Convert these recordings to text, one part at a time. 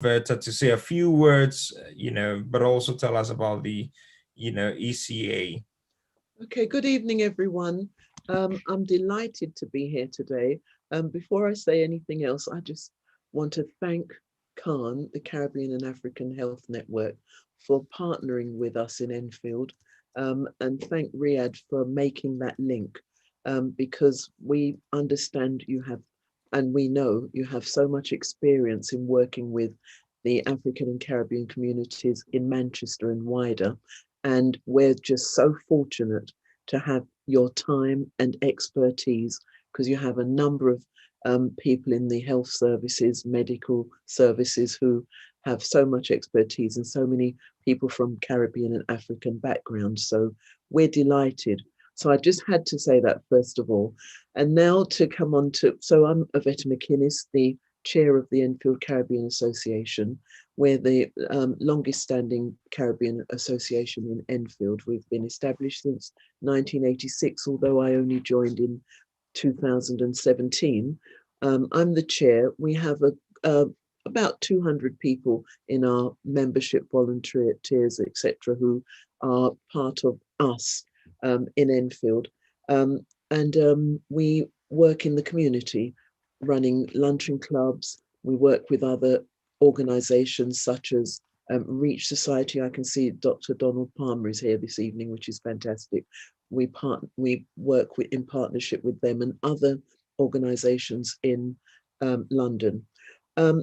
Verta to say a few words, but also tell us about the, ECA. Okay, good evening, everyone. I'm delighted to be here today. Before I say anything else, I just want to thank CAN, the Caribbean and African Health Network, for partnering with us in Enfield, and thank Riyadh for making that link, because we understand you have, and we know you have so much experience in working with the African and Caribbean communities in Manchester and wider. And we're just so fortunate to have your time and expertise, because you have a number of people in the health services, medical services, who have so much expertise, and so many people from Caribbean and African backgrounds. So we're delighted. So I just had to say that first of all. And now to come on to, so I'm Avetta McInnes, the chair of the Enfield Caribbean Association. We're the longest standing Caribbean association in Enfield. We've been established since 1986, although I only joined in 2017. I'm the chair. We have about 200 people in our membership, volunteers, etc., who are part of us in Enfield. And we work in the community, running luncheon clubs. We work with other organizations such as Reach Society. I can see Dr. Donald Palmer is here this evening, which is fantastic. We work in partnership with them and other organizations in London.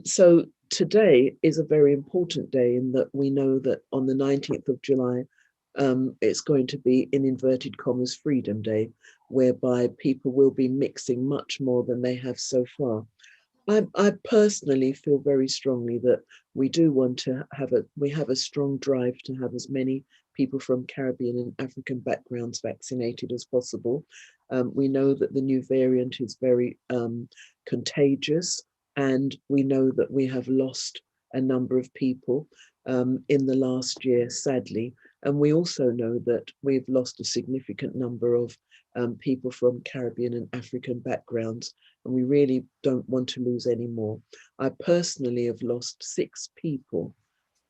So today is a very important day in that we know that on the 19th of July, it's going to be, in inverted commas, Freedom Day, whereby people will be mixing much more than they have so far. I personally feel very strongly that we do want to we have a strong drive to have as many people from Caribbean and African backgrounds vaccinated as possible. We know that the new variant is very contagious, and we know that we have lost a number of people in the last year, sadly. And we also know that we've lost a significant number of people from Caribbean and African backgrounds, and we really don't want to lose any more. I personally have lost 6 people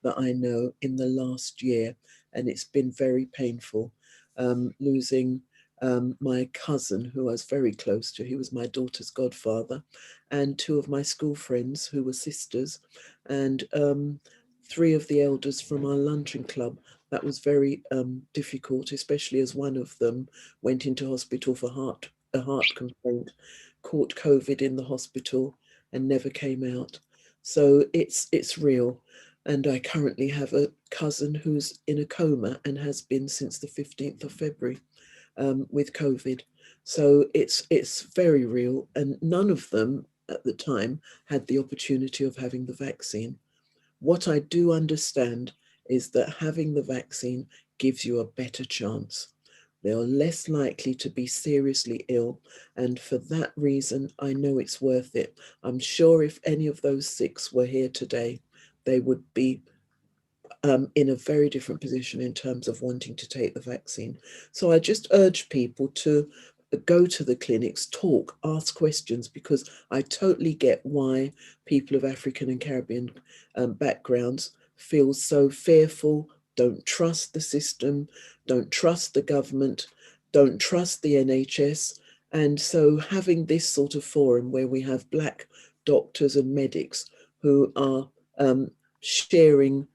that I know in the last year, and it's been very painful. Losing my cousin, who I was very close to, he was my daughter's godfather, and 2 of my school friends who were sisters, and 3 of the elders from our luncheon club. That was very difficult, especially as one of them went into hospital for a heart complaint, caught COVID in the hospital, and never came out. So it's real. And I currently have a cousin who's in a coma and has been since the 15th of February with COVID. So it's very real. And none of them at the time had the opportunity of having the vaccine. What I do understand is that having the vaccine gives you a better chance. They are less likely to be seriously ill. And for that reason, I know it's worth it. I'm sure if any of those 6 were here today, they would be in a very different position in terms of wanting to take the vaccine. So I just urge people to go to the clinics, talk, ask questions, because I totally get why people of African and Caribbean backgrounds feel so fearful, don't trust the system, don't trust the government, don't trust the NHS. And so having this sort of forum where we have Black doctors and medics who are sharing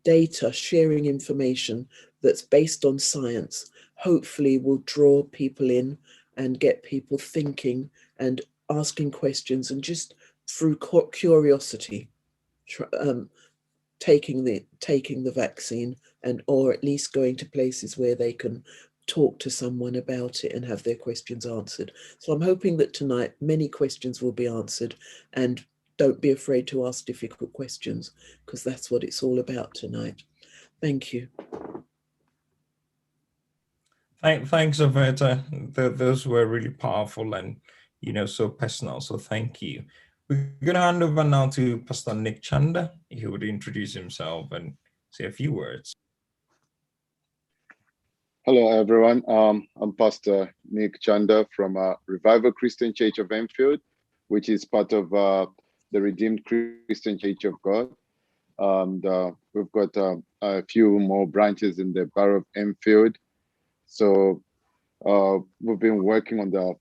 data, sharing information that's based on science, hopefully will draw people in and get people thinking and asking questions, and just through curiosity, um, taking the vaccine, and or at least going to places where they can talk to someone about it and have their questions answered. So I'm hoping that tonight many questions will be answered, and don't be afraid to ask difficult questions, because that's what it's all about tonight. Thank you. Thanks, Aveta. Those were really powerful and, so personal. So thank you. We're going to hand over now to Pastor Nick Chanda. He would introduce himself and say a few words. Hello, everyone. I'm Pastor Nick Chanda from Revival Christian Church of Enfield, which is part of the Redeemed Christian Church of God. and we've got a few more branches in the borough of Enfield. So we've been working on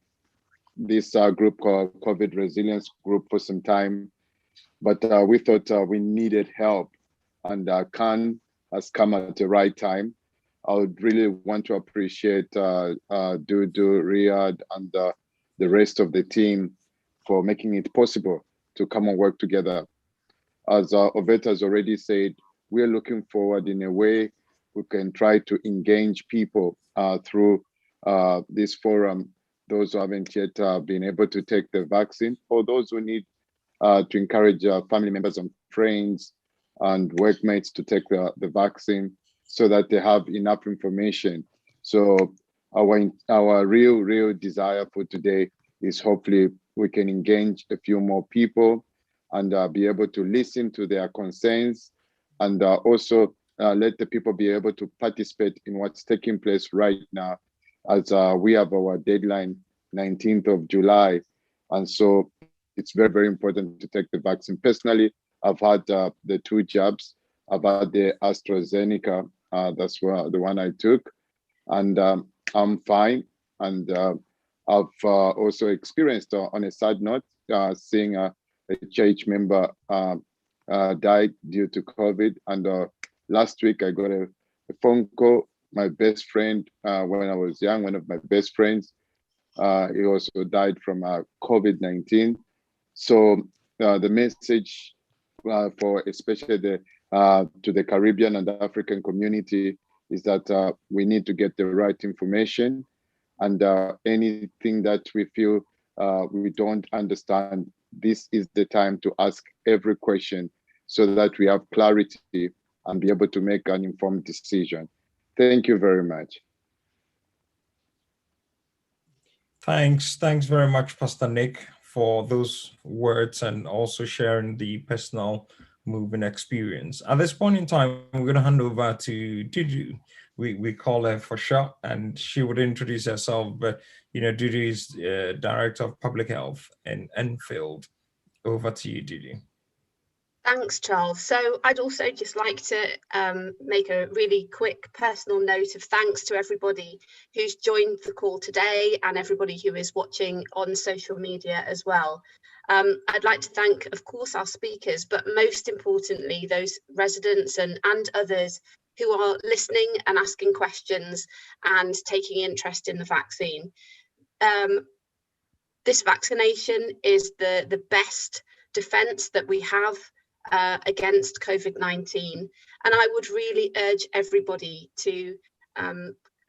this group called COVID Resilience Group for some time, but we thought we needed help, and Khan has come at the right time. I would really want to appreciate Dudu, Riyadh, and the rest of the team for making it possible to come and work together. As Oveta has already said, we're looking forward in a way we can try to engage people through this forum, those who haven't yet been able to take the vaccine, or those who need to encourage family members and friends and workmates to take the vaccine so that they have enough information. So our real desire for today is hopefully we can engage a few more people and be able to listen to their concerns, and also let the people be able to participate in what's taking place right now, as we have our deadline 19th of July. And so it's very, very important to take the vaccine. Personally, I've had the 2 jabs. I've had the AstraZeneca, that's the one I took, and I'm fine. And I've also experienced, on a sad note, seeing a church member died due to COVID. And last week I got a phone call. My best friend, when I was young, one of my best friends, he also died from COVID-19. So the message for especially to the Caribbean and the African community is that we need to get the right information, and anything that we feel we don't understand, this is the time to ask every question so that we have clarity and be able to make an informed decision. Thank you very much. Thanks very much, Pastor Nick, for those words and also sharing the personal moving experience. At this point in time, we're going to hand over to Dudu. We call her for short, and she would introduce herself. But Dudu is Director of Public Health in Enfield. Over to you, Dudu. Thanks, Charles. So I'd also just like to make a really quick personal note of thanks to everybody who's joined the call today and everybody who is watching on social media as well. I'd like to thank, of course, our speakers, but most importantly, those residents and others who are listening and asking questions and taking interest in the vaccine. This vaccination is the best defense that we have against COVID-19, and I would really urge everybody to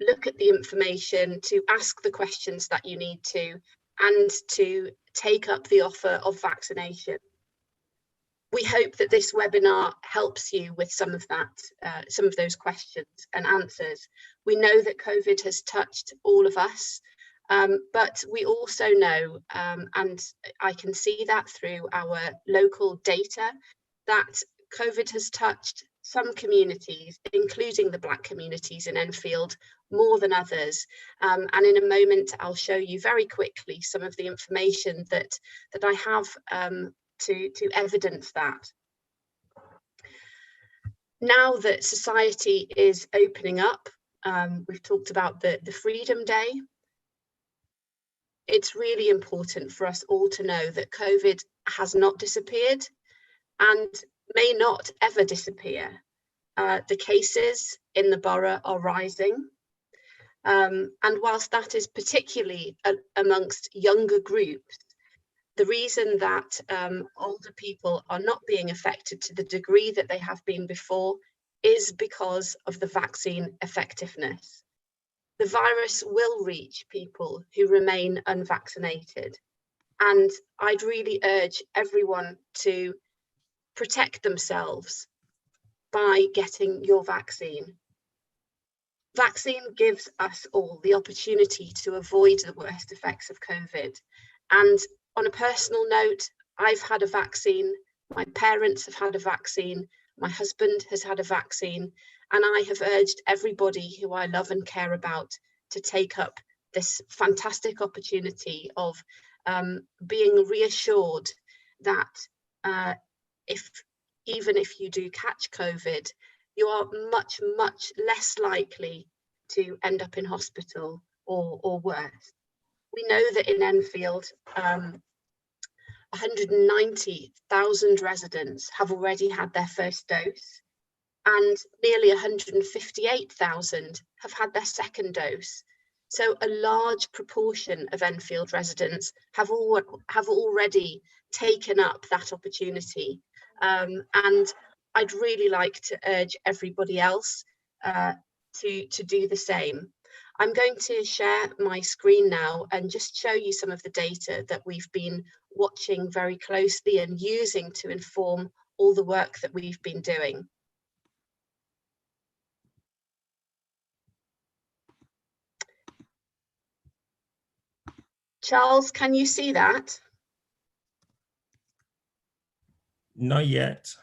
look at the information, to ask the questions that you need to, and to take up the offer of vaccination. We hope that this webinar helps you with some of those questions and answers. We know that COVID has touched all of us, but we also know, and I can see that through our local data, that COVID has touched some communities, including the Black communities in Enfield, more than others. And in a moment, I'll show you very quickly some of the information that I have to evidence that. Now that society is opening up, we've talked about the Freedom Day. It's really important for us all to know that COVID has not disappeared and may not ever disappear. The cases in the borough are rising. And whilst that is particularly amongst younger groups, the reason that older people are not being affected to the degree that they have been before is because of the vaccine effectiveness. The virus will reach people who remain unvaccinated. And I'd really urge everyone to protect themselves by getting your vaccine. Vaccine gives us all the opportunity to avoid the worst effects of COVID. And on a personal note, I've had a vaccine, my parents have had a vaccine, my husband has had a vaccine, and I have urged everybody who I love and care about to take up this fantastic opportunity of being reassured that if even if you do catch COVID, you are much, much less likely to end up in hospital or worse. We know that in Enfield, 190,000 residents have already had their first dose, and nearly 158,000 have had their second dose. So a large proportion of Enfield residents have already taken up that opportunity. And I'd really like to urge everybody else to do the same. I'm going to share my screen now and just show you some of the data that we've been watching very closely and using to inform all the work that we've been doing. Charles, can you see that? Not yet.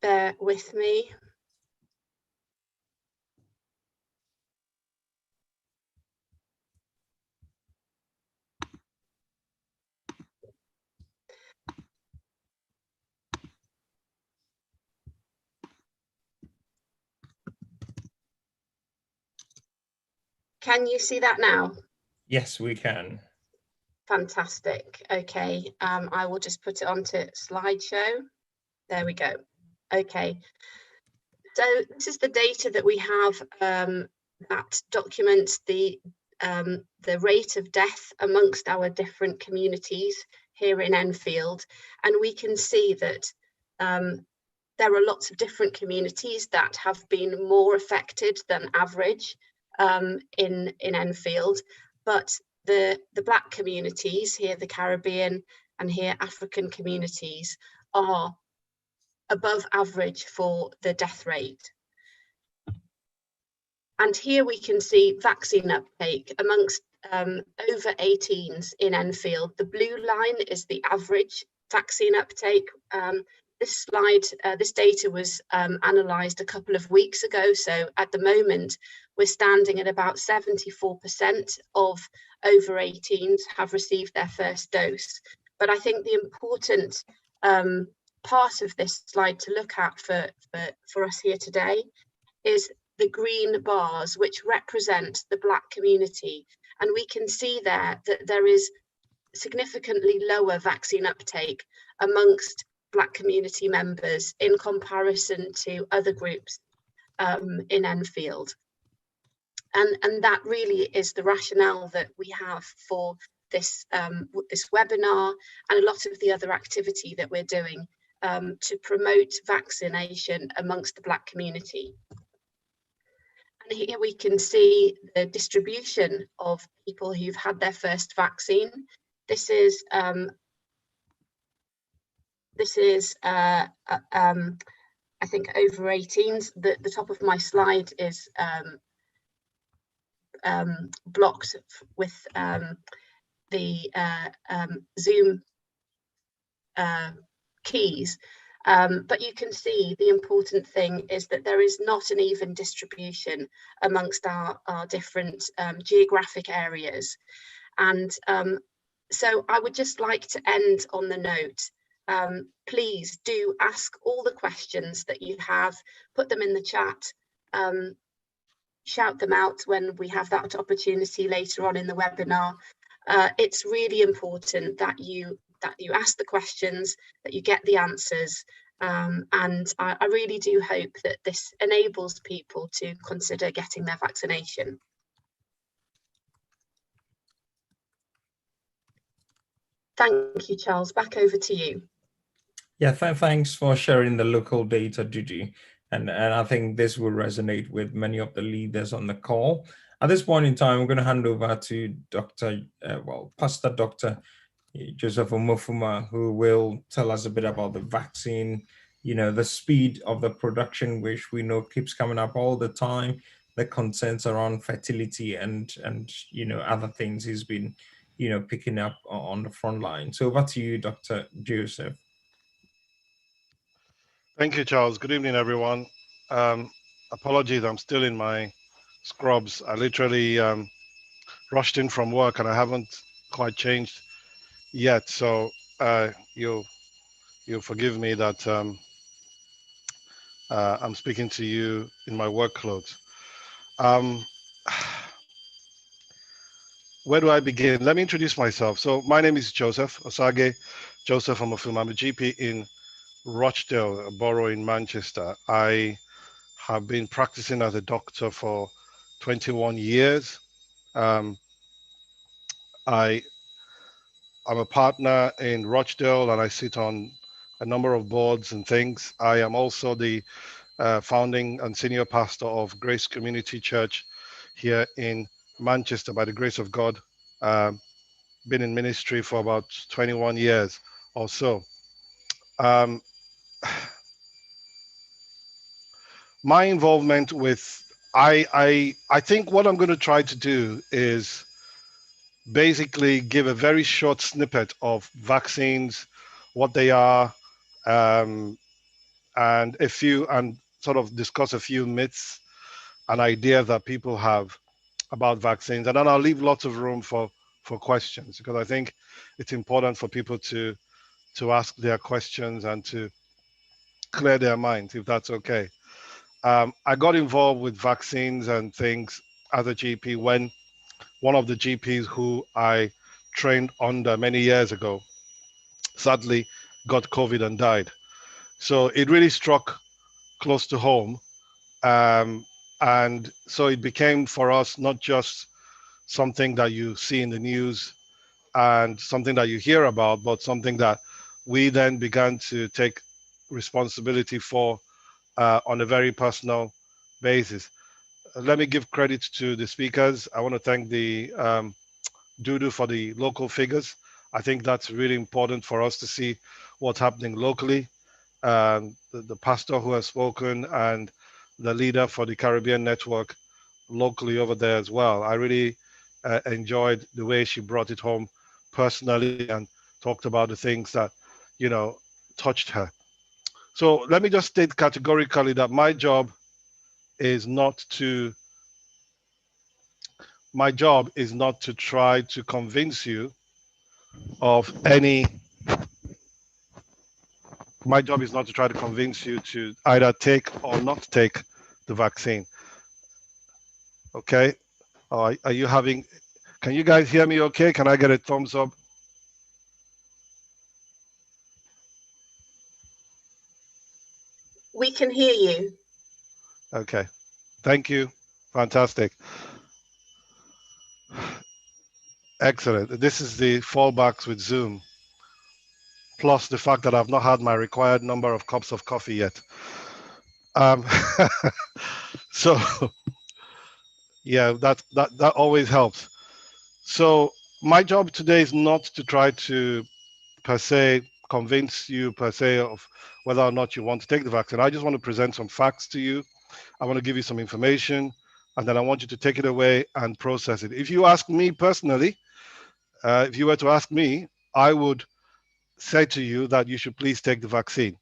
Bear with me. Can you see that now? Yes, we can. Fantastic. Okay, I will just put it onto slideshow. There we go. Okay, so this is the data that we have that documents the rate of death amongst our different communities here in Enfield, and we can see that there are lots of different communities that have been more affected than average in Enfield, but the Black communities here, the Caribbean and here African communities, are above average for the death rate. And here we can see vaccine uptake amongst over 18s in Enfield. The blue line is the average vaccine uptake. This data was analysed a couple of weeks ago. So at the moment, we're standing at about 74% of over 18s have received their first dose. But I think the important part of this slide to look at for us here today is the green bars, which represent the Black community. And we can see there that there is significantly lower vaccine uptake amongst Black community members in comparison to other groups in Enfield. And that really is the rationale that we have for this, this webinar and a lot of the other activity that we're doing to promote vaccination amongst the Black community. And here we can see the distribution of people who've had their first vaccine. This is I think over 18s. The top of my slide is blocked with the Zoom keys. But you can see the important thing is that there is not an even distribution amongst our different geographic areas. And so I would just like to end on the note, please do ask all the questions that you have, put them in the chat, shout them out when we have that opportunity later on in the webinar. It's really important that you ask the questions, that you get the answers, and I really do hope that this enables people to consider getting their vaccination. Thank you, Charles. Back over to you. Yeah, thanks for sharing the local data, Gigi. And I think this will resonate with many of the leaders on the call. At this point in time, we're going to hand over to Pastor Dr. Joseph Omofuma, who will tell us a bit about the vaccine, the speed of the production, which we know keeps coming up all the time, the concerns around fertility and other things he's been, picking up on the front line. So over to you, Dr. Joseph. Thank you, Charles. Good evening, everyone. apologies, I'm still in my scrubs. I literally rushed in from work and I haven't quite changed yet. So you'll forgive me that I'm speaking to you in my work clothes. Um, where do I begin? Let me introduce myself. So my name is Joseph Osage. Joseph Omofim. I'm a GP in Rochdale, a borough in Manchester. I have been practicing as a doctor for 21 years. Um, I am a partner in Rochdale and I sit on a number of boards and things. I am also the founding and senior pastor of Grace Community Church here in Manchester, by the grace of God. Been in ministry for about 21 years or so. Um, my involvement with I think what I'm going to try to do is basically give a very short snippet of vaccines, what they are, um, and sort of discuss a few myths and ideas that people have about vaccines, and then I'll leave lots of room for questions, because I think it's important for people to ask their questions and to clear their minds, if that's okay. I got involved with vaccines and things as a GP when one of the GPs who I trained under many years ago sadly got COVID and died. So it really struck close to home. Um, and so it became for us not just something that you see in the news and something that you hear about, but something that we then began to take responsibility for on a very personal basis. Let me give credit to the speakers. I want to thank the Dudu for the local figures. I think that's really important for us to see what's happening locally. The pastor who has spoken and the leader for the Caribbean Network locally over there as well. I really enjoyed the way she brought it home personally and talked about the things that, you know, touched her. So let me just state categorically that is not to my job is not to try to convince you of any my job is not to try to convince you to either take or not take the vaccine. Okay? Are you having, can you guys hear me okay? Can I get a thumbs up? We can hear you. Okay. Thank you. Fantastic. Excellent. This is the fallbacks with Zoom, plus the fact that I've not had my required number of cups of coffee yet. Um, so yeah, that always helps. So my job today is not to try to per se convince you per se of whether or not you want to take the vaccine. I just want to present some facts to you. I want to give you some information, and then I want you to take it away and process it. If you ask me personally, if you were to ask me, I would say to you that you should please take the vaccine.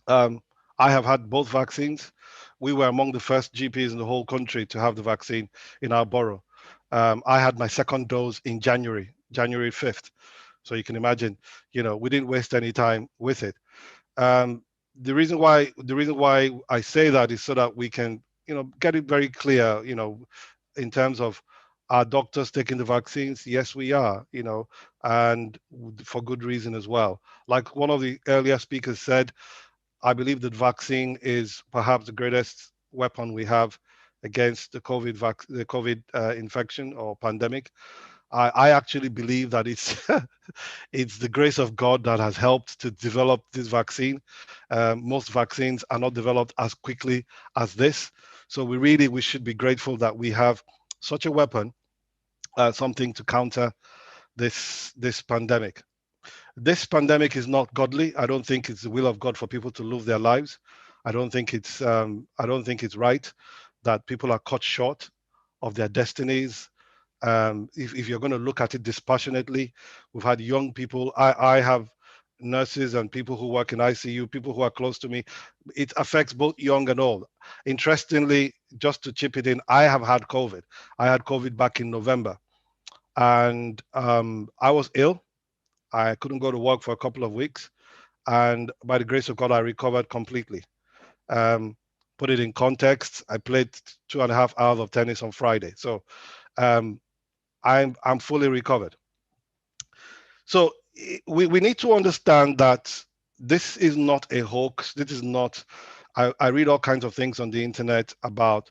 I have had both vaccines. We were among the first GPs in the whole country to have the vaccine in our borough. I had my second dose in January 5th. So you can imagine, you know, we didn't waste any time with it. The reason why I say that is so that we can, you know, get it very clear, you know, in terms of our doctors taking the vaccines. Yes, we are, you know, and for good reason as well. Like one of the earlier speakers said, I believe that vaccine is perhaps the greatest weapon we have against the COVID infection or pandemic. I actually believe that it's it's the grace of God that has helped to develop this vaccine. Most vaccines are not developed as quickly as this, so we should be grateful that we have such a weapon, something to counter this pandemic. This pandemic is not godly. I don't think it's the will of God for people to lose their lives. I don't think it's right that people are cut short of their destinies. If you're going to look at it dispassionately, we've had young people. I have nurses and people who work in ICU, people who are close to me. It affects both young and old. Interestingly, just to chip it in, I have had COVID. I had COVID back in November, and I was ill. I couldn't go to work for a couple of weeks, and by the grace of God, I recovered completely. Um, put it in context, I played 2.5 hours of tennis on Friday, so um, I'm fully recovered. So we need to understand that this is not a hoax. This is not. I read all kinds of things on the internet about.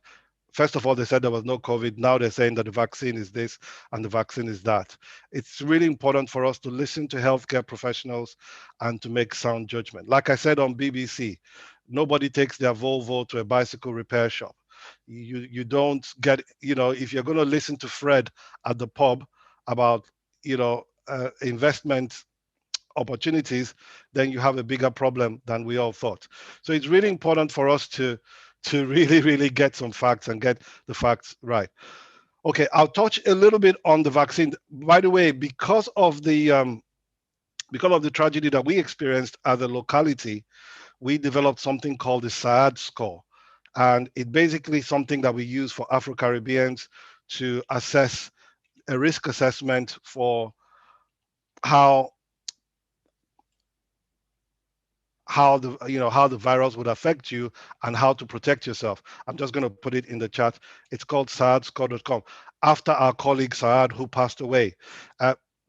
First of all, they said there was no COVID. Now they're saying that the vaccine is this and the vaccine is that. It's really important for us to listen to healthcare professionals and to make sound judgment. Like I said on BBC, nobody takes their Volvo to a bicycle repair shop. You don't get, if you're going to listen to Fred at the pub about, investment opportunities, then you have a bigger problem than we all thought. So it's really important for us to really, really get some facts and get the facts right. Okay, I'll touch a little bit on the vaccine. By the way, because of the tragedy that we experienced as a locality, we developed something called the SAAD score. And it's basically something that we use for Afro-Caribbeans to assess a risk assessment for how the virus would affect you and how to protect yourself. I'm just going to put it in the chat. It's called SaadsScore.com, after our colleague Saad, who passed away.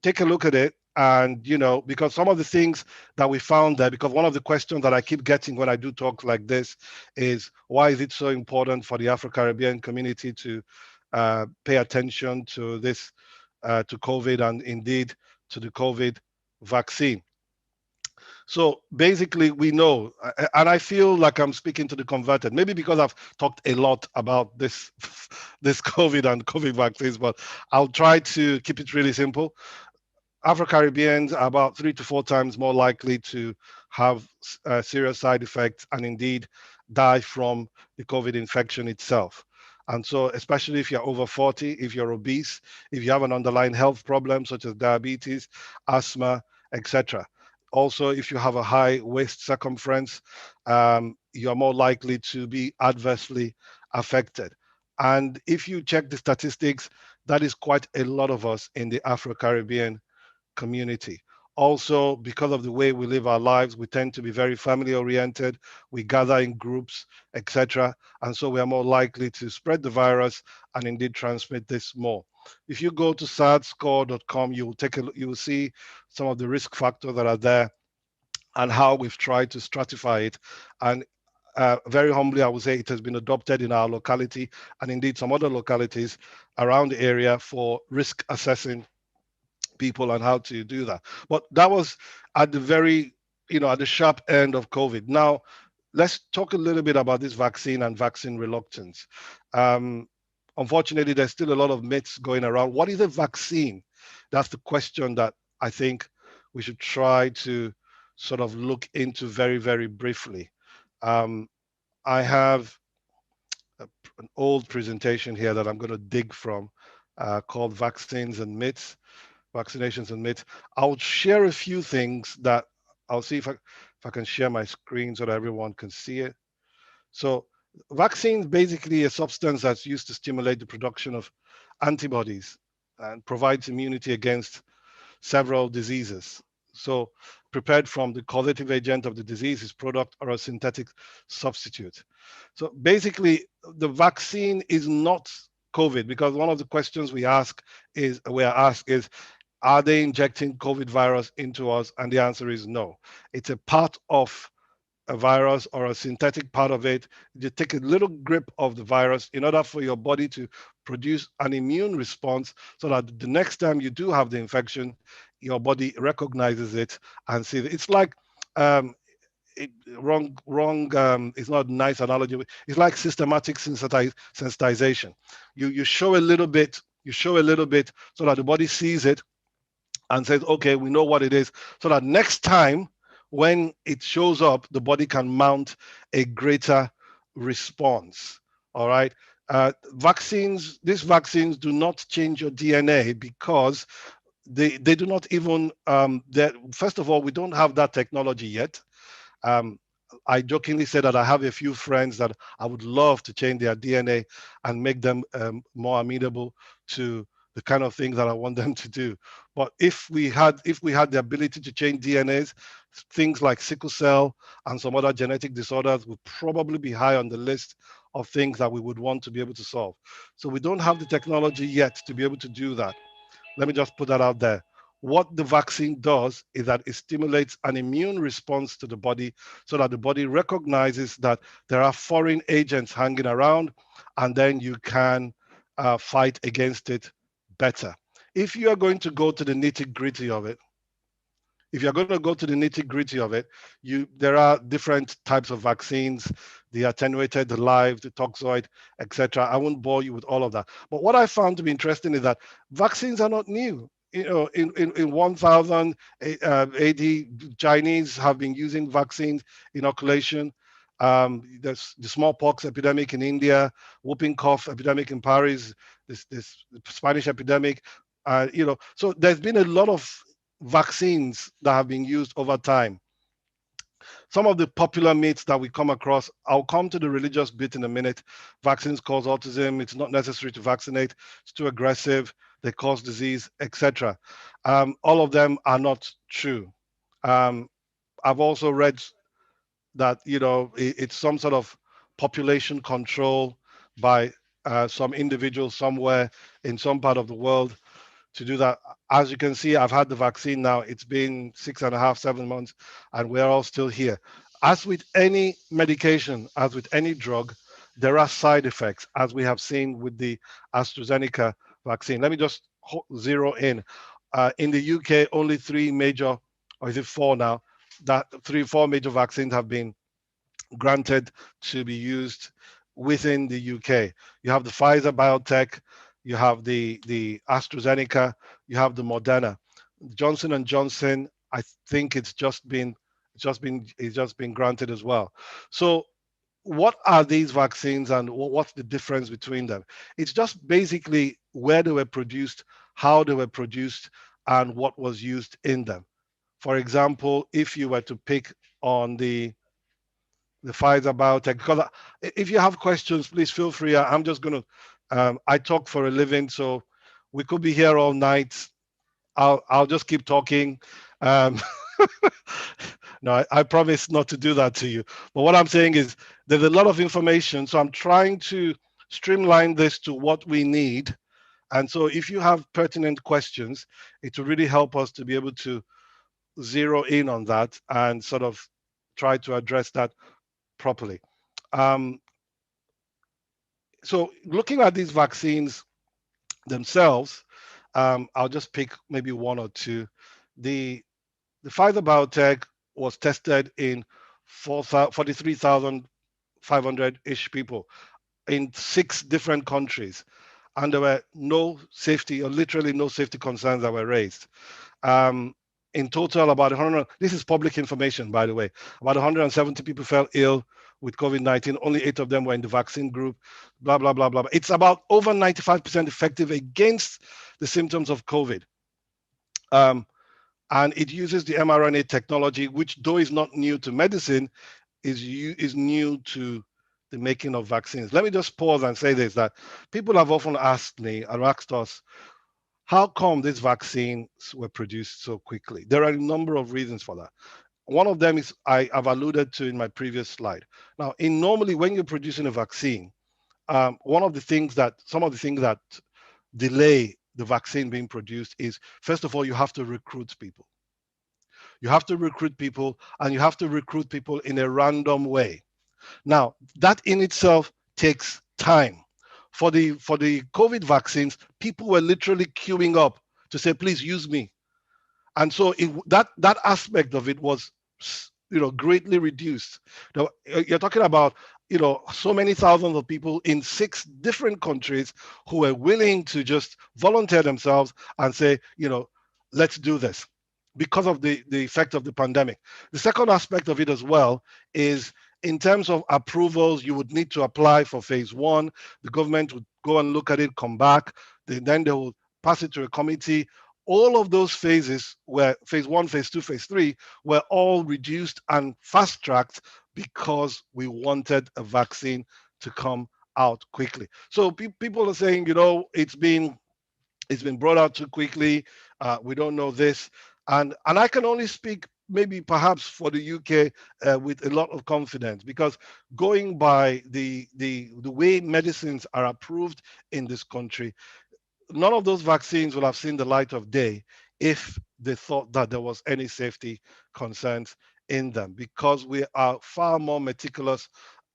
Take a look at it. And, because some of the things that we found there, because one of the questions that I keep getting when I do talks like this is, why is it so important for the Afro-Caribbean community to pay attention to this, to COVID, and indeed to the COVID vaccine? So basically, we know, and I feel like I'm speaking to the converted, maybe because I've talked a lot about this COVID and COVID vaccines, but I'll try to keep it really simple. Afro-Caribbeans are about 3 to 4 times more likely to have serious side effects and indeed die from the COVID infection itself. And so, especially if you're over 40, if you're obese, if you have an underlying health problem such as diabetes, asthma, etc. Also, if you have a high waist circumference, you're more likely to be adversely affected. And if you check the statistics, that is quite a lot of us in the Afro-Caribbean community. Also, because of the way we live our lives, we tend to be very family oriented. We gather in groups, etc. And so we are more likely to spread the virus and indeed transmit this more. If you go to SaadsScore.com, you will see some of the risk factors that are there and how we've tried to stratify it. And very humbly, I would say it has been adopted in our locality and indeed some other localities around the area for risk assessing people and how to do that. But that was at the very, at the sharp end of COVID. Now, let's talk a little bit about this vaccine and vaccine reluctance. Unfortunately, there's still a lot of myths going around. What is a vaccine? That's the question that I think we should try to sort of look into very, very briefly. I have an old presentation here that I'm going to dig from called Vaccines and Myths. Vaccinations and myths. I'll share a few things that I'll see if I can share my screen so that everyone can see it. So vaccines basically a substance that's used to stimulate the production of antibodies and provides immunity against several diseases. So prepared from the causative agent of the disease's product or a synthetic substitute. So basically the vaccine is not COVID, because one of the questions we are asked is, are they injecting COVID virus into us? And the answer is no. It's a part of a virus or a synthetic part of it. You take a little grip of the virus in order for your body to produce an immune response so that the next time you do have the infection, your body recognizes it and sees it. It's like, it's not a nice analogy. It's like systematic sensitization. You show a little bit so that the body sees it and says, okay, we know what it is, so that next time when it shows up, the body can mount a greater response. All right. These vaccines do not change your DNA, because they do not even, first of all, we don't have that technology yet. I jokingly said that I have a few friends that I would love to change their DNA and make them more amenable to the kind of things that I want them to do. But if we had the ability to change DNAs, things like sickle cell and some other genetic disorders would probably be high on the list of things that we would want to be able to solve. So we don't have the technology yet to be able to do that. Let me just put that out there. What the vaccine does is that it stimulates an immune response to the body so that the body recognizes that there are foreign agents hanging around, and then you can fight against it better. If you are going to go to the nitty-gritty of it, there are different types of vaccines, the attenuated, the live, the toxoid, etc. I won't bore you with all of that. But what I found to be interesting is that vaccines are not new. In 1000 AD, Chinese have been using vaccines, inoculation. There's the smallpox epidemic in India, whooping cough epidemic in Paris, this Spanish epidemic. So there's been a lot of vaccines that have been used over time. Some of the popular myths that we come across, I'll come to the religious bit in a minute. Vaccines cause autism. It's not necessary to vaccinate. It's too aggressive. They cause disease, etc. All of them are not true. I've also read that it's some sort of population control by some individual somewhere in some part of the world to do that. As you can see, I've had the vaccine now. It's been 6.5, 7 months, and we're all still here. As with any medication, as with any drug, there are side effects, as we have seen with the AstraZeneca vaccine. Let me just zero in. In the UK, only 3 major, or is it 4 now? That 4 major vaccines have been granted to be used within the UK. You have the Pfizer BioNTech, you have the AstraZeneca, you have the Moderna. Johnson & Johnson, I think it's just been granted as well. So what are these vaccines and what's the difference between them? It's just basically where they were produced, how they were produced, and what was used in them. For example, if you were to pick on the Pfizer BioNTech, because if you have questions, please feel free. I'm just going to, I talk for a living, so we could be here all night. I'll just keep talking. No, I promise not to do that to you. But what I'm saying is there's a lot of information, so I'm trying to streamline this to what we need. And so if you have pertinent questions, it will really help us to be able to zero in on that and sort of try to address that properly. So looking at these vaccines themselves, I'll just pick maybe 1 or 2. The Pfizer BioNTech was tested in 43,500-ish people in 6 different countries, and there were no safety, or literally no safety concerns that were raised. In total, about 100, this is public information, by the way, about 170 people fell ill with COVID-19. Only 8 of them were in the vaccine group, blah, blah, blah, blah. It's about over 95% effective against the symptoms of COVID. And it uses the mRNA technology, which though is not new to medicine, is new to the making of vaccines. Let me just pause and say this, that people have often asked me and asked us, how come these vaccines were produced so quickly? There are a number of reasons for that. One of them is I've alluded to in my previous slide. Now, normally when you're producing a vaccine, some of the things that delay the vaccine being produced is, first of all, you have to recruit people. You have to recruit people, and you have to recruit people in a random way. Now, that in itself takes time. For the COVID vaccines, people were literally queuing up to say, please use me. And so that aspect of it was, greatly reduced. Now, you're talking about, so many thousands of people in 6 different countries who were willing to just volunteer themselves and say, let's do this because of the effect of the pandemic. The second aspect of it as well is, in terms of approvals, you would need to apply for phase 1. The government would go and look at it, come back. Then they will pass it to a committee all of those phases were phase 1, phase 2, phase 3 were all reduced and fast-tracked because we wanted a vaccine to come out quickly. So people are saying, it's been brought out too quickly. We don't know this, and I can only speak maybe perhaps for the UK with a lot of confidence, because going by the way medicines are approved in this country, none of those vaccines will have seen the light of day if they thought that there was any safety concerns in them, because we are far more meticulous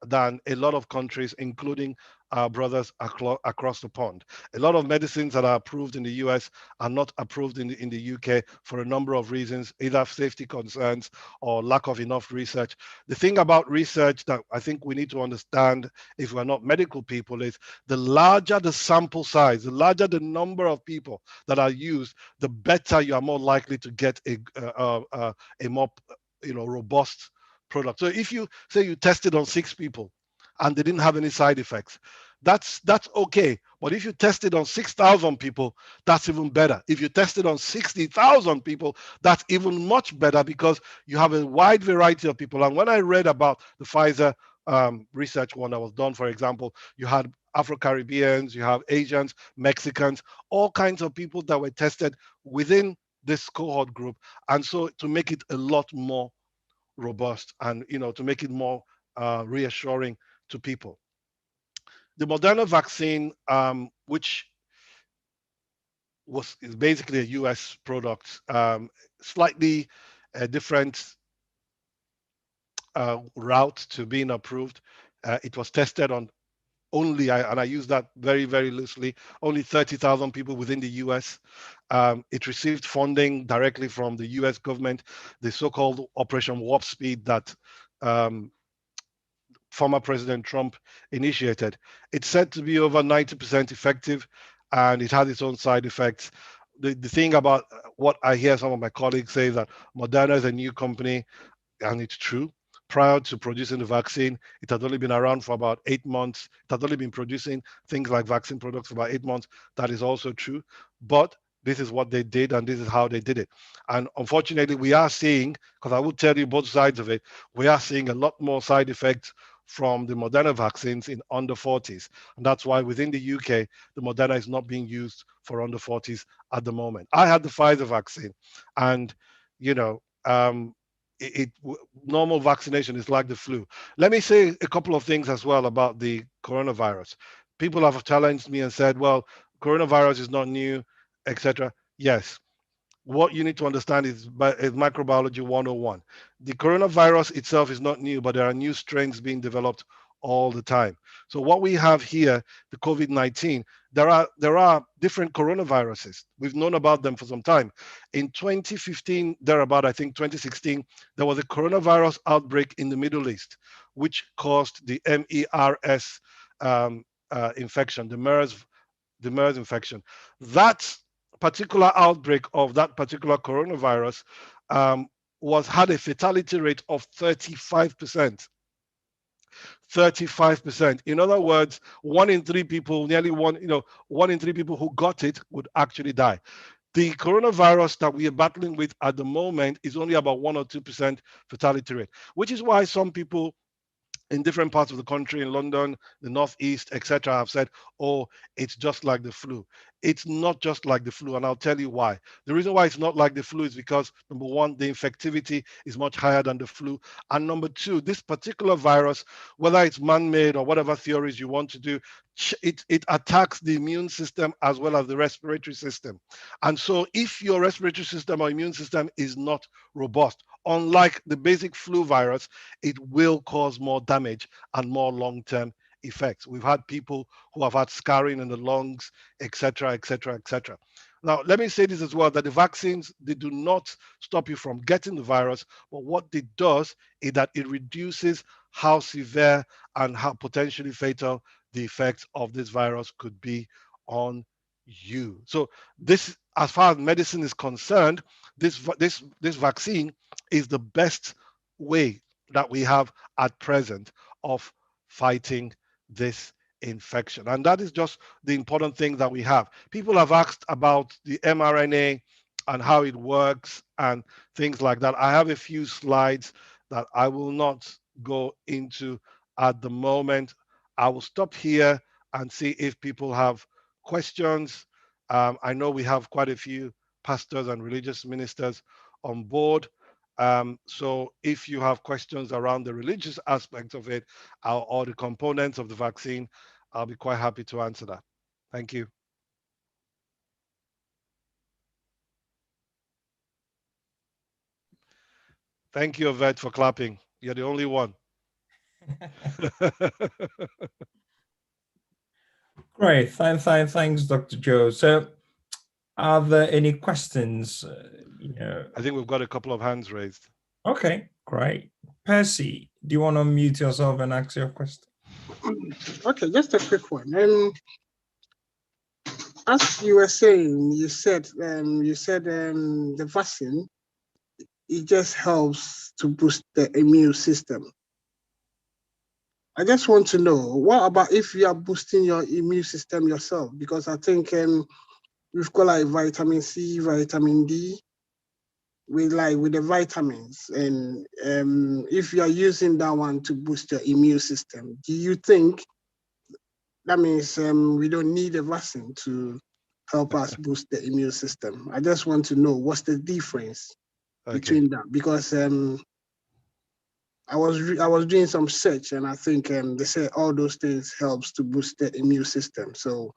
than a lot of countries, including our brothers across the pond. A lot of medicines that are approved in the US are not approved in the UK for a number of reasons, either safety concerns or lack of enough research. The thing about research that I think we need to understand, if we're not medical people, is the larger the sample size, the larger the number of people that are used, the better you are more likely to get a more robust product. So if you say you tested on 6 people and they didn't have any side effects, that's okay. But if you tested on 6,000 people, that's even better. If you tested on 60,000 people, that's even much better, because you have a wide variety of people. And when I read about the Pfizer research one that was done, for example, you had Afro-Caribbeans, you have Asians, Mexicans, all kinds of people that were tested within this cohort group. And so to make it a lot more robust and to make it more reassuring to people, the Moderna vaccine, which is basically a US product, slightly different route to being approved. It was tested on only, and I use that very, very loosely, only 30,000 people within the US. It received funding directly from the US government, the so-called Operation Warp Speed that former President Trump initiated. It's said to be over 90% effective, and it has its own side effects. The thing about what I hear some of my colleagues say, that Moderna is a new company, and it's true. Prior to producing the vaccine, it had only been around for about 8 months. It had only been producing things like vaccine products for about 8 months. That is also true. But this is what they did, and this is how they did it. And unfortunately, we are seeing, because I will tell you both sides of it, we are seeing a lot more side effects from the Moderna vaccines in under 40s. And that's why within the UK, the Moderna is not being used for under 40s at the moment. I had the Pfizer vaccine, and, normal vaccination is like the flu. Let me say a couple of things as well about the coronavirus. People have challenged me and said, well, coronavirus is not new, etc. Yes. What you need to understand is microbiology 101. The coronavirus itself is not new, but there are new strains being developed all the time. So what we have here, the COVID-19, there are different coronaviruses. We've known about them for some time. In 2015, thereabout, I think 2016, there was a coronavirus outbreak in the Middle East, which caused the MERS infection, the MERS infection. That particular outbreak of that particular coronavirus had a fatality rate of 35%. 35%. In other words, 1 in 3 people, nearly 1 in 3 people who got it would actually die. The coronavirus that we are battling with at the moment is only about 1 or 2% fatality rate, which is why some people in different parts of the country, in London, the Northeast, etc., have said, oh, it's just like the flu. It's not just like the flu, and I'll tell you why. The reason why it's not like the flu is because, number one, the infectivity is much higher than the flu. And number two, this particular virus, whether it's man-made or whatever theories you want to do, it attacks the immune system as well as the respiratory system. And so if your respiratory system or immune system is not robust, unlike the basic flu virus, it will cause more damage and more long-term effects. We've had people who have had scarring in the lungs, etc., etc., etc. Now, let me say this as well, that the vaccines, they do not stop you from getting the virus, but what it does is that it reduces how severe and how potentially fatal the effects of this virus could be on you. So this, as far as medicine is concerned, this vaccine is the best way that we have at present of fighting this infection. And that is just the important thing that we have. People have asked about the mRNA and how it works and things like that. I have a few slides that I will not go into at the moment. I will stop here and see if people have questions. I know we have quite a few pastors and religious ministers on board. So if you have questions around the religious aspect of it or the components of the vaccine, I'll be quite happy to answer that. Thank you. Thank you, Yvette, for clapping. You're the only one. Great. Thanks, Dr. Joe. So, are there any questions? I think we've got a couple of hands raised. Okay, great. Percy, do you want to unmute yourself and ask your question? Okay, just a quick one. As you were saying, you said the vaccine, it just helps to boost the immune system. I just want to know, what about if you are boosting your immune system yourself? Because I think we've got like vitamin C, vitamin D, with the vitamins, and if you are using that one to boost your immune system, do you think that means we don't need a vaccine to help us boost the immune system? I just want to know what's the difference between that, because I was doing some search, and I think they say all those things helps to boost the immune system. So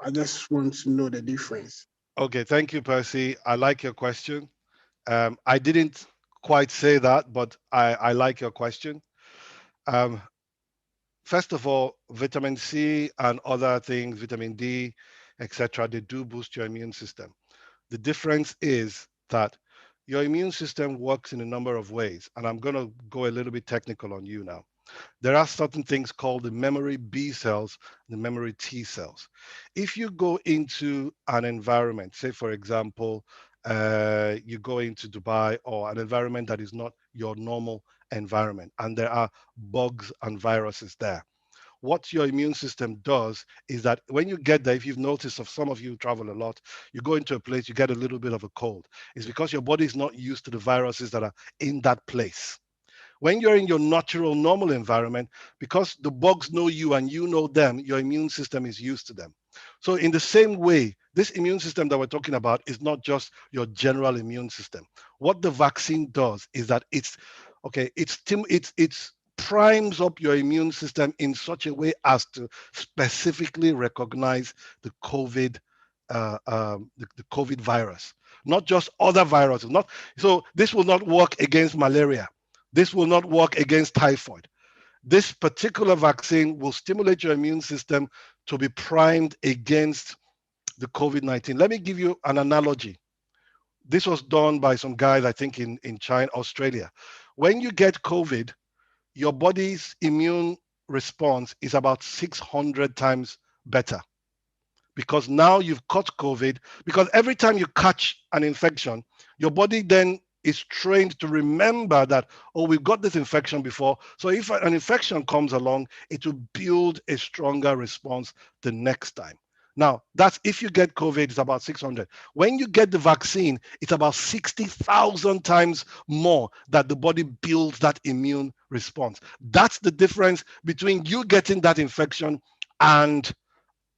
I just want to know the difference. Okay, thank you, Percy. I like your question. I didn't quite say that, but I like your question. First of all, vitamin C and other things, vitamin D, etc., they do boost your immune system. The difference is that your immune system works in a number of ways, and I'm going to go a little bit technical on you now. There are certain things called the memory B cells, the memory T cells. If you go into an environment, say for example, you go into Dubai or an environment that is not your normal environment, and there are bugs and viruses there. What your immune system does is that when you get there, if you've noticed, of some of you travel a lot, you go into a place, you get a little bit of a cold. It's because your body is not used to the viruses that are in that place. When you're in your natural, normal environment, because the bugs know you and you know them, your immune system is used to them. So in the same way, this immune system that we're talking about is not just your general immune system. What the vaccine does is that it's primes up your immune system in such a way as to specifically recognize the COVID, the COVID virus, not just other viruses. So this will not work against malaria. This will not work against typhoid. This particular vaccine will stimulate your immune system to be primed against the COVID-19. Let me give you an analogy. This was done by some guys, I think in China, Australia. When you get COVID, your body's immune response is about 600 times better, because now you've caught COVID. Because every time you catch an infection, your body then is trained to remember that, oh, we've got this infection before. So if an infection comes along, it will build a stronger response the next time. Now, that's if you get COVID, it's about 600. When you get the vaccine, it's about 60,000 times more that the body builds that immune response. That's the difference between you getting that infection and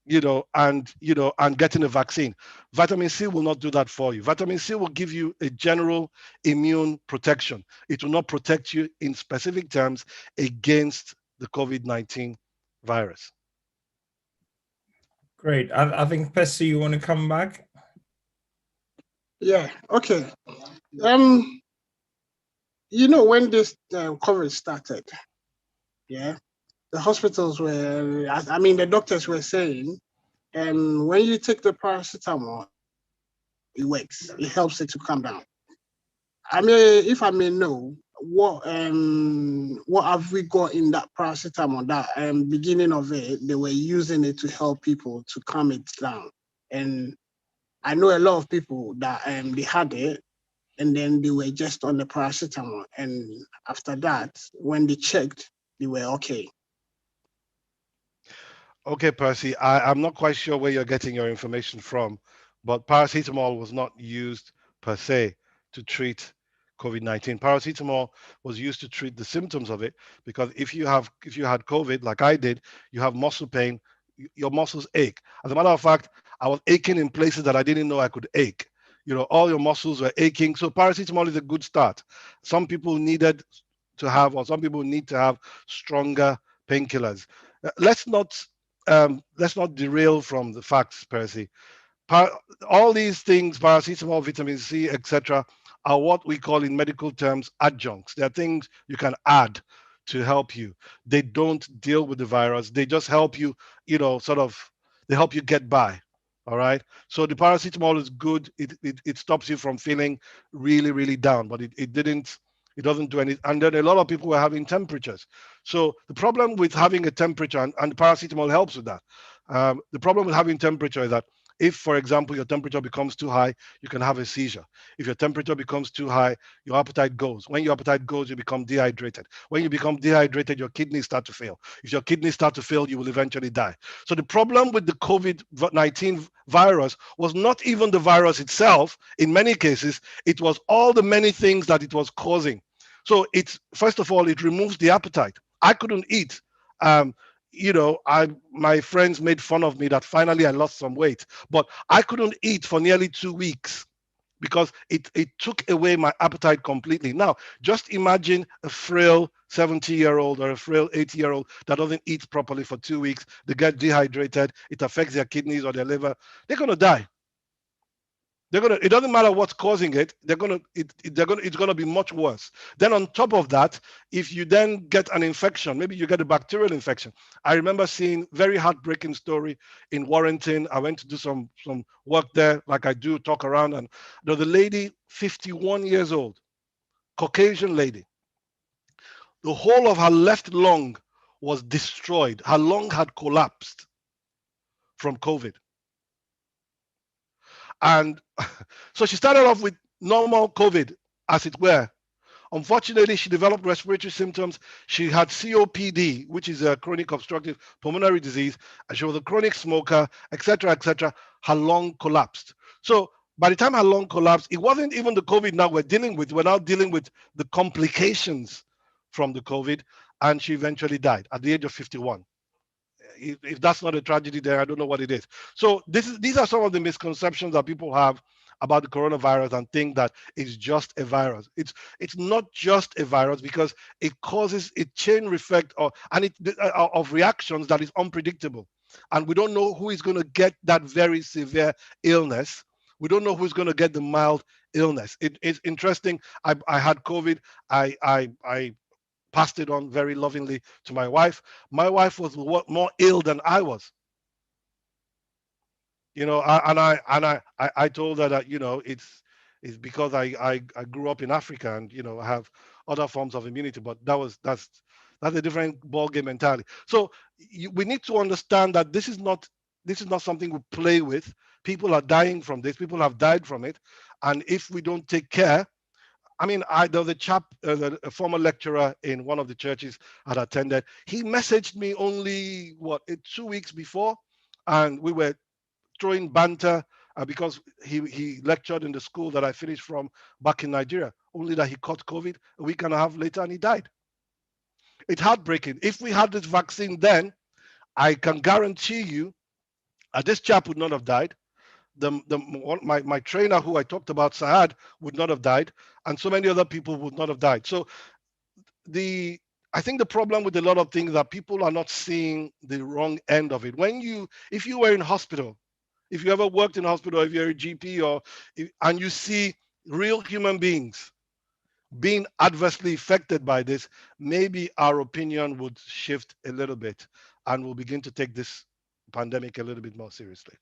getting a vaccine. Vitamin C will not do that for you. Vitamin C will give you a general immune protection. It will not protect you in specific terms against the COVID-19 virus. Great. I think, Percy, you want to come back? Yeah, okay. When this COVID started, yeah, the hospitals were, the doctors were saying, when you take the paracetamol, it works. It helps it to calm down. If I may know, what have we got in that paracetamol? That beginning of it, they were using it to help people to calm it down. And I know a lot of people that they had it, and then they were just on the paracetamol. And after that, when they checked, they were okay. Okay, Percy, I'm not quite sure where you're getting your information from, but paracetamol was not used per se to treat COVID-19. Paracetamol was used to treat the symptoms of it, because if you had COVID, like I did, you have muscle pain, your muscles ache. As a matter of fact, I was aching in places that I didn't know I could ache. You know, all your muscles were aching. So paracetamol is a good start. Some people needed to have, or some people need to have stronger painkillers. Let's not derail from the facts, Percy. All these things, paracetamol, vitamin C, etc., are what we call in medical terms adjuncts. They're things you can add to help you. They don't deal with the virus. They just help you, they help you get by. All right. So the paracetamol is good. It stops you from feeling really, really down, but it doesn't do anything. And then a lot of people were having temperatures. So the problem with having a temperature, and paracetamol helps with that. The problem with having temperature is that if, for example, your temperature becomes too high, you can have a seizure. If your temperature becomes too high, your appetite goes. When your appetite goes, you become dehydrated. When you become dehydrated, your kidneys start to fail. If your kidneys start to fail, you will eventually die. So the problem with the COVID-19 virus was not even the virus itself. In many cases, it was all the many things that it was causing. So first of all, it removes the appetite. I couldn't eat. My friends made fun of me that finally I lost some weight, but I couldn't eat for nearly 2 weeks because it took away my appetite completely. Now, just imagine a frail 70-year-old or a frail 80-year-old that doesn't eat properly for 2 weeks. They get dehydrated. It affects their kidneys or their liver. They're going to die. It doesn't matter what's causing it. It's gonna be much worse. Then on top of that, if you then get an infection, maybe you get a bacterial infection. I remember seeing very heartbreaking story in Warrington. I went to do some work there, like I do, talk around, and there was a lady, 51 years old, Caucasian lady. The whole of her left lung was destroyed. Her lung had collapsed from COVID. And so she started off with normal COVID, as it were. Unfortunately, she developed respiratory symptoms. She had COPD, which is a chronic obstructive pulmonary disease. And she was a chronic smoker, etc., etc. Her lung collapsed. So by the time her lung collapsed, it wasn't even the COVID now we're dealing with. We're now dealing with the complications from the COVID. And she eventually died at the age of 51. If that's not a tragedy there, I don't know what it is. So these are some of the misconceptions that people have about the coronavirus and think that it's just a virus. It's not just a virus, because it causes a chain effect of reactions that is unpredictable. And we don't know who is going to get that very severe illness. We don't know who's going to get the mild illness. It's interesting. I had COVID. I passed it on very lovingly to my wife. My wife was more ill than I was. I told her that, it's because I grew up in Africa and, I have other forms of immunity, but that's a different ballgame entirely. So we need to understand that this is not something we play with. People are dying from this. People have died from it. And if we don't take care, there was a chap, a former lecturer in one of the churches I'd attended. He messaged me only 2 weeks before, and we were throwing banter because he lectured in the school that I finished from back in Nigeria. Only that he caught COVID a week and a half later, and he died. It's heartbreaking. If we had this vaccine then, I can guarantee you, this chap would not have died. My trainer who I talked about, Saad, would not have died, and so many other people would not have died. So I think the problem with a lot of things that people are not seeing the wrong end of it. If you were in hospital, if you ever worked in hospital, if you're a GP and you see real human beings being adversely affected by this, maybe our opinion would shift a little bit and we'll begin to take this pandemic a little bit more seriously.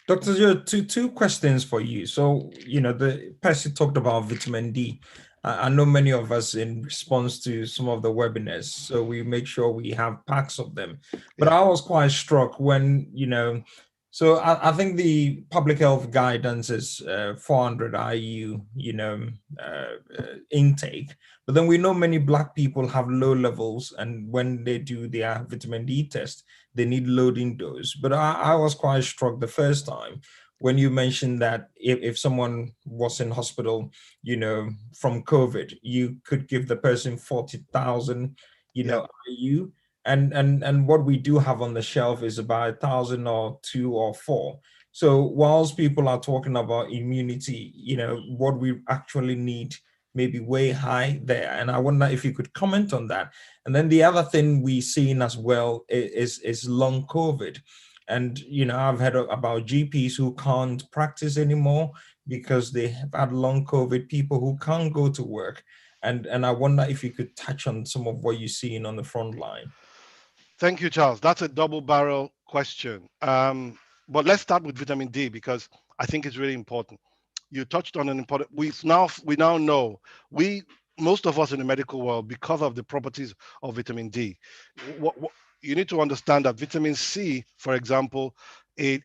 Dr. Joe, two questions for you. So, the Percy talked about vitamin D. I know many of us, in response to some of the webinars, so we make sure we have packs of them. But I was quite struck when, so I think the public health guidance is 400 IU, intake. But then we know many Black people have low levels, and when they do their vitamin D test, they need loading dose. But I was quite struck the first time when you mentioned that if someone was in hospital, from COVID, you could give the person 40,000, IU. And what we do have on the shelf is about 1,000 or 2 or 4. So whilst people are talking about immunity, what we actually need may be way high there. And I wonder if you could comment on that. And then the other thing we've seen as well is long COVID. And, I've heard about GPs who can't practice anymore because they have had long COVID, people who can't go to work. And I wonder if you could touch on some of what you're seeing on the front line. Thank you, Charles. That's a double barrel question. But let's start with vitamin D because I think it's really important. You touched on an important. We now know most of us in the medical world, because of the properties of vitamin D. What you need to understand that vitamin C, for example, it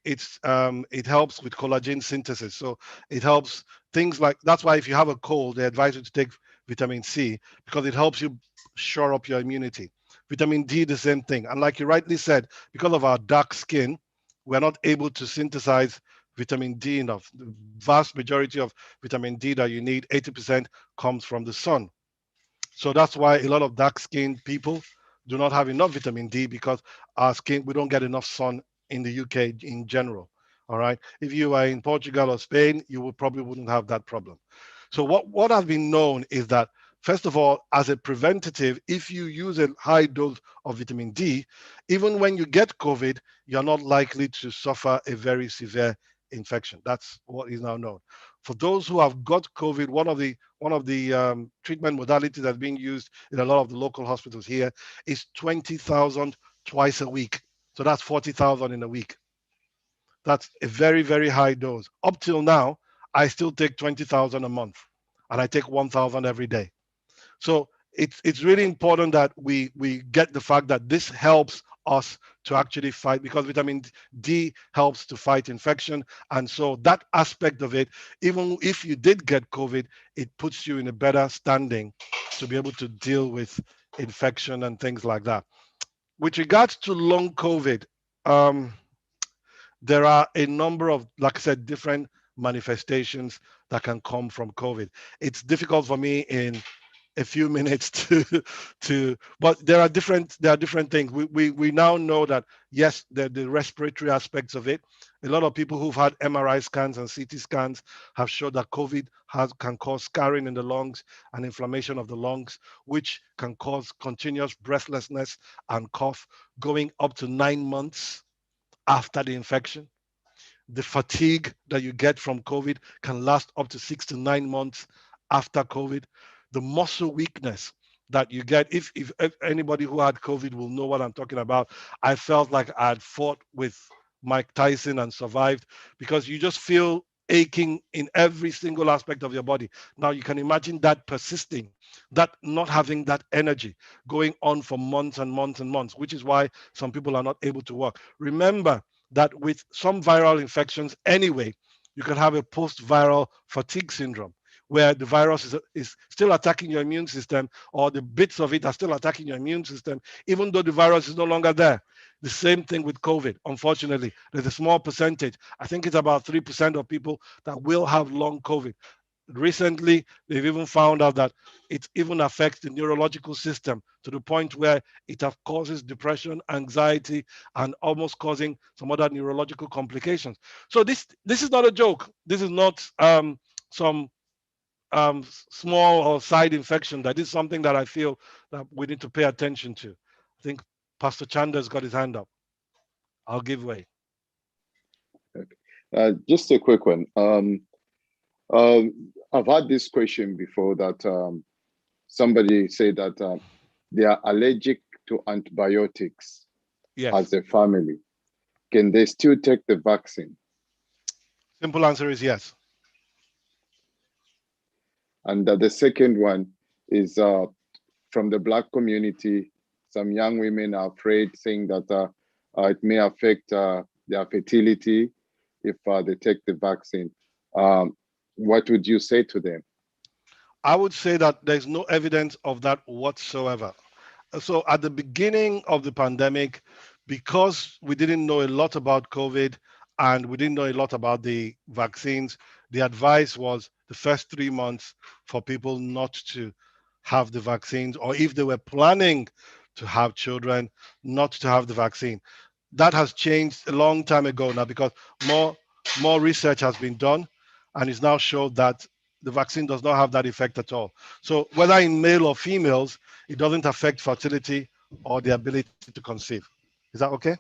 helps with collagen synthesis. So it helps things like, that's why if you have a cold, they advise you to take vitamin C because it helps you shore up your immunity. Vitamin D, the same thing. And like you rightly said, because of our dark skin, we're not able to synthesize vitamin D enough. The vast majority of vitamin D that you need, 80%, comes from the sun. So that's why a lot of dark-skinned people do not have enough vitamin D because our skin, we don't get enough sun in the UK in general. All right. If you are in Portugal or Spain, you probably wouldn't have that problem. So what has been known is that, first of all, as a preventative, if you use a high dose of vitamin D, even when you get COVID, you're not likely to suffer a very severe infection. That's what is now known. For those who have got COVID, one of the treatment modalities that's being used in a lot of the local hospitals here is 20,000 twice a week. So that's 40,000 in a week. That's a very, very high dose. Up till now, I still take 20,000 a month, and I take 1,000 every day. So it's really important that we get the fact that this helps us to actually fight, because vitamin D helps to fight infection. And so that aspect of it, even if you did get COVID, it puts you in a better standing to be able to deal with infection and things like that. With regards to long COVID, there are a number of, like I said, different manifestations that can come from COVID. It's difficult for me in a few minutes but there are different things. We now know that, yes, the respiratory aspects of it. A lot of people who've had MRI scans and CT scans have showed that COVID can cause scarring in the lungs and inflammation of the lungs, which can cause continuous breathlessness and cough going up to 9 months after the infection. The fatigue that you get from COVID can last up to 6 to 9 months after COVID. The muscle weakness that you get, if anybody who had COVID will know what I'm talking about. I felt like I had fought with Mike Tyson and survived, because you just feel aching in every single aspect of your body. Now you can imagine that persisting, that not having that energy going on for months and months and months, which is why some people are not able to work. Remember that with some viral infections anyway, you can have a post-viral fatigue syndrome, where the virus is still attacking your immune system, or the bits of it are still attacking your immune system, even though the virus is no longer there. The same thing with COVID. Unfortunately, there's a small percentage. I think it's about 3% of people that will have long COVID. Recently, they've even found out that it even affects the neurological system to the point where it causes depression, anxiety, and almost causing some other neurological complications. So this is not a joke. This is not some small or side infection. That is something that I feel that we need to pay attention to. I think Pastor Chanda's got his hand up. I'll give way. Just a quick one. I've had this question before, that somebody said that they are allergic to antibiotics. Yes. As a family. Can they still take the vaccine? Simple answer is yes. And the second one is from the Black community. Some young women are afraid, saying that it may affect their fertility if they take the vaccine. What would you say to them? I would say that there's no evidence of that whatsoever. So at the beginning of the pandemic, because we didn't know a lot about COVID and we didn't know a lot about the vaccines, the advice was the first 3 months for people not to have the vaccines, or if they were planning to have children, not to have the vaccine. That has changed a long time ago now, because more research has been done, and it's now showed that the vaccine does not have that effect at all. So whether in male or females, it doesn't affect fertility or the ability to conceive. Is that okay?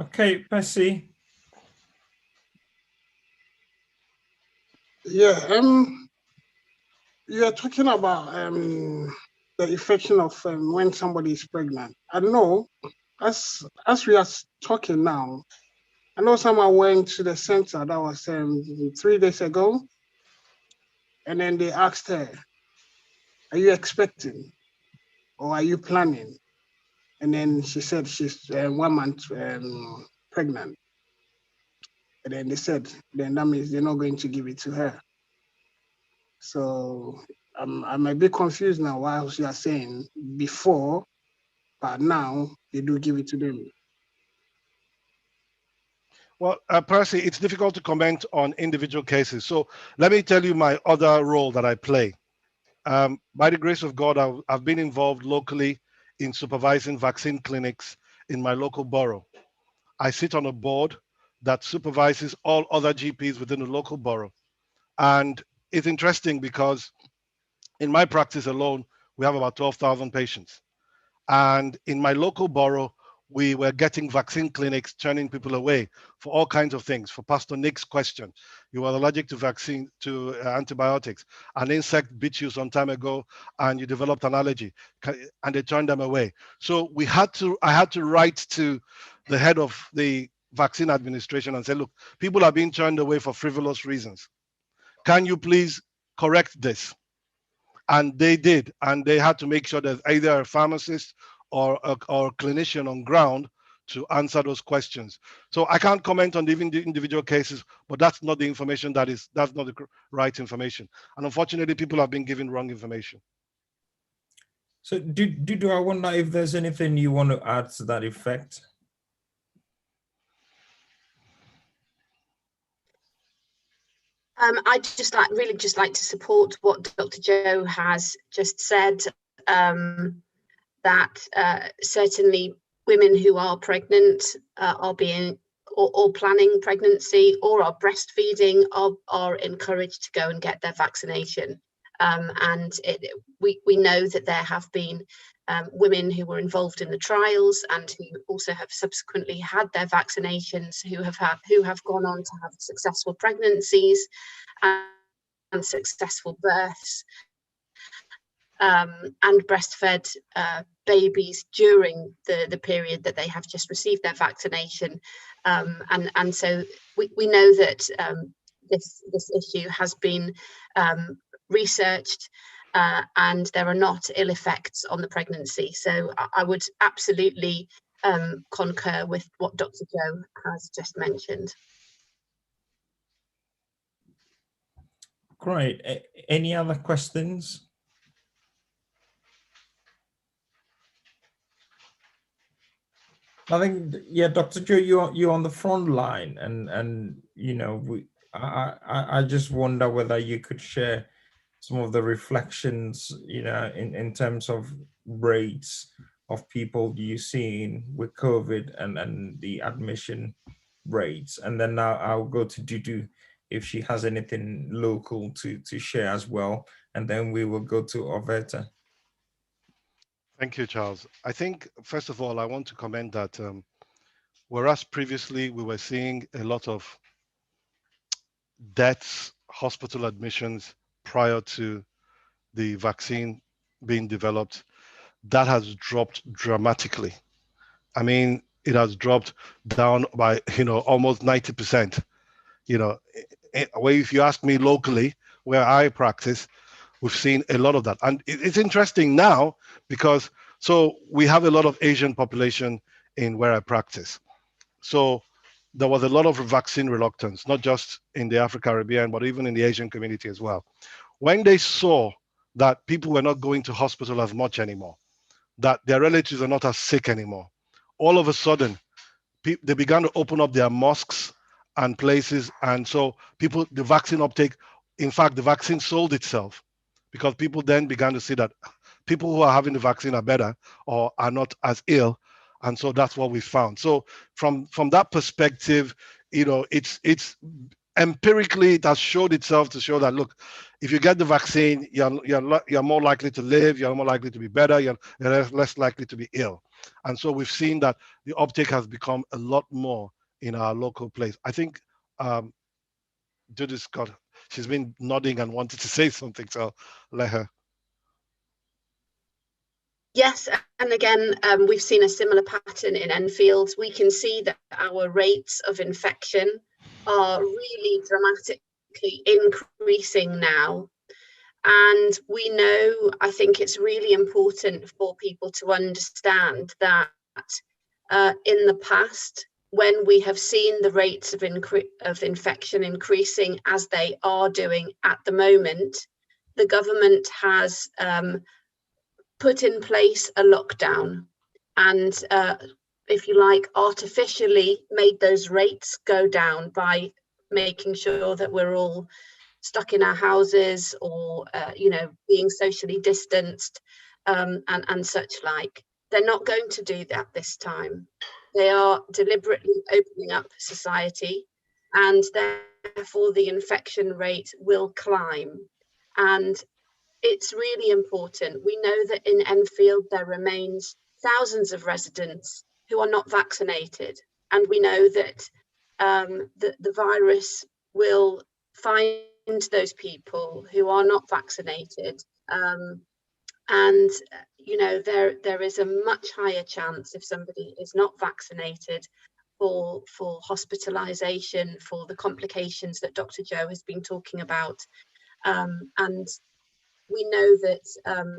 Okay, Percy. Yeah, you're talking about the infection of when somebody is pregnant. I know, as we are talking now, I know someone went to the center that was 3 days ago, and then they asked her, "Are you expecting, or are you planning?" And then she said she's 1 month pregnant. And then they said, then that means they're not going to give it to her. So I'm a bit confused now why you are saying before, but now they do give it to them. Well, Percy, it's difficult to comment on individual cases. So let me tell you my other role that I play. By the grace of God, I've been involved locally in supervising vaccine clinics in my local borough. I sit on a board that supervises all other GPs within the local borough. And it's interesting because in my practice alone, we have about 12,000 patients. And in my local borough, we were getting vaccine clinics turning people away for all kinds of things. For Pastor Nick's question, you were allergic to antibiotics. An insect bit you some time ago and you developed an allergy, and they turned them away. So I had to write to the head of the vaccine administration and say, look, people are being turned away for frivolous reasons. Can you please correct this? And they did, and they had to make sure that either a pharmacist or a clinician on ground to answer those questions. So I can't comment on the individual cases, but that's not the information that's not the right information. And unfortunately, people have been given wrong information. So do I wonder if there's anything you want to add to that effect? I'd really just like to support what Dr. Joe has just said, that certainly women who are pregnant are being or planning pregnancy or are breastfeeding are encouraged to go and get their vaccination. And we know that there have been women who were involved in the trials and who also have subsequently had their vaccinations, who have gone on to have successful pregnancies and successful births, and breastfed babies during the period that they have just received their vaccination. And so we know that this issue has been researched, and there are not ill effects on the pregnancy. So I would absolutely concur with what Dr. Joe has just mentioned. Great. Any other questions? I think, yeah, Dr. Joe, you're on the front line, and you know, I just wonder whether you could share some of the reflections, you know, in terms of rates of people you seeing with COVID and the admission rates, and then now I'll go to Dudu if she has anything local to share as well, and then we will go to Oveta. Thank you, Charles. I think, first of all, I want to comment that whereas previously we were seeing a lot of deaths, hospital admissions prior to the vaccine being developed, that has dropped dramatically. I mean, it has dropped down by, almost 90%. If you ask me locally, where I practice, we've seen a lot of that. And it's interesting now because, so we have a lot of Asian population in where I practice. So there was a lot of vaccine reluctance, not just in the Afro-Caribbean, but even in the Asian community as well. When they saw that people were not going to hospital as much anymore, that their relatives are not as sick anymore. All of a sudden, they began to open up their mosques and places. And so the vaccine uptake, in fact, the vaccine sold itself, because people then began to see that people who are having the vaccine are better or are not as ill. And so that's what we found. So from that perspective, it's empirically, it has showed itself to show that, look, if you get the vaccine, you're more likely to live, you're more likely to be better, you're less likely to be ill. And so we've seen that the uptake has become a lot more in our local place. I think Judith Scott, she's been nodding and wanted to say something, so let her. Yes, and again, we've seen a similar pattern in Enfield. We can see that our rates of infection are really dramatically increasing now. And we know, I think it's really important for people to understand that in the past, when we have seen the rates of infection increasing as they are doing at the moment, the government has put in place a lockdown and, if you like, artificially made those rates go down by making sure that we're all stuck in our houses or, being socially distanced and such like. They're not going to do that this time. They are deliberately opening up society, and therefore the infection rate will climb. And it's really important. We know that in Enfield there remains thousands of residents who are not vaccinated, and we know that the virus will find those people who are not vaccinated, and there is a much higher chance, if somebody is not vaccinated, for hospitalization, for the complications that Dr. Joe has been talking about. And we know that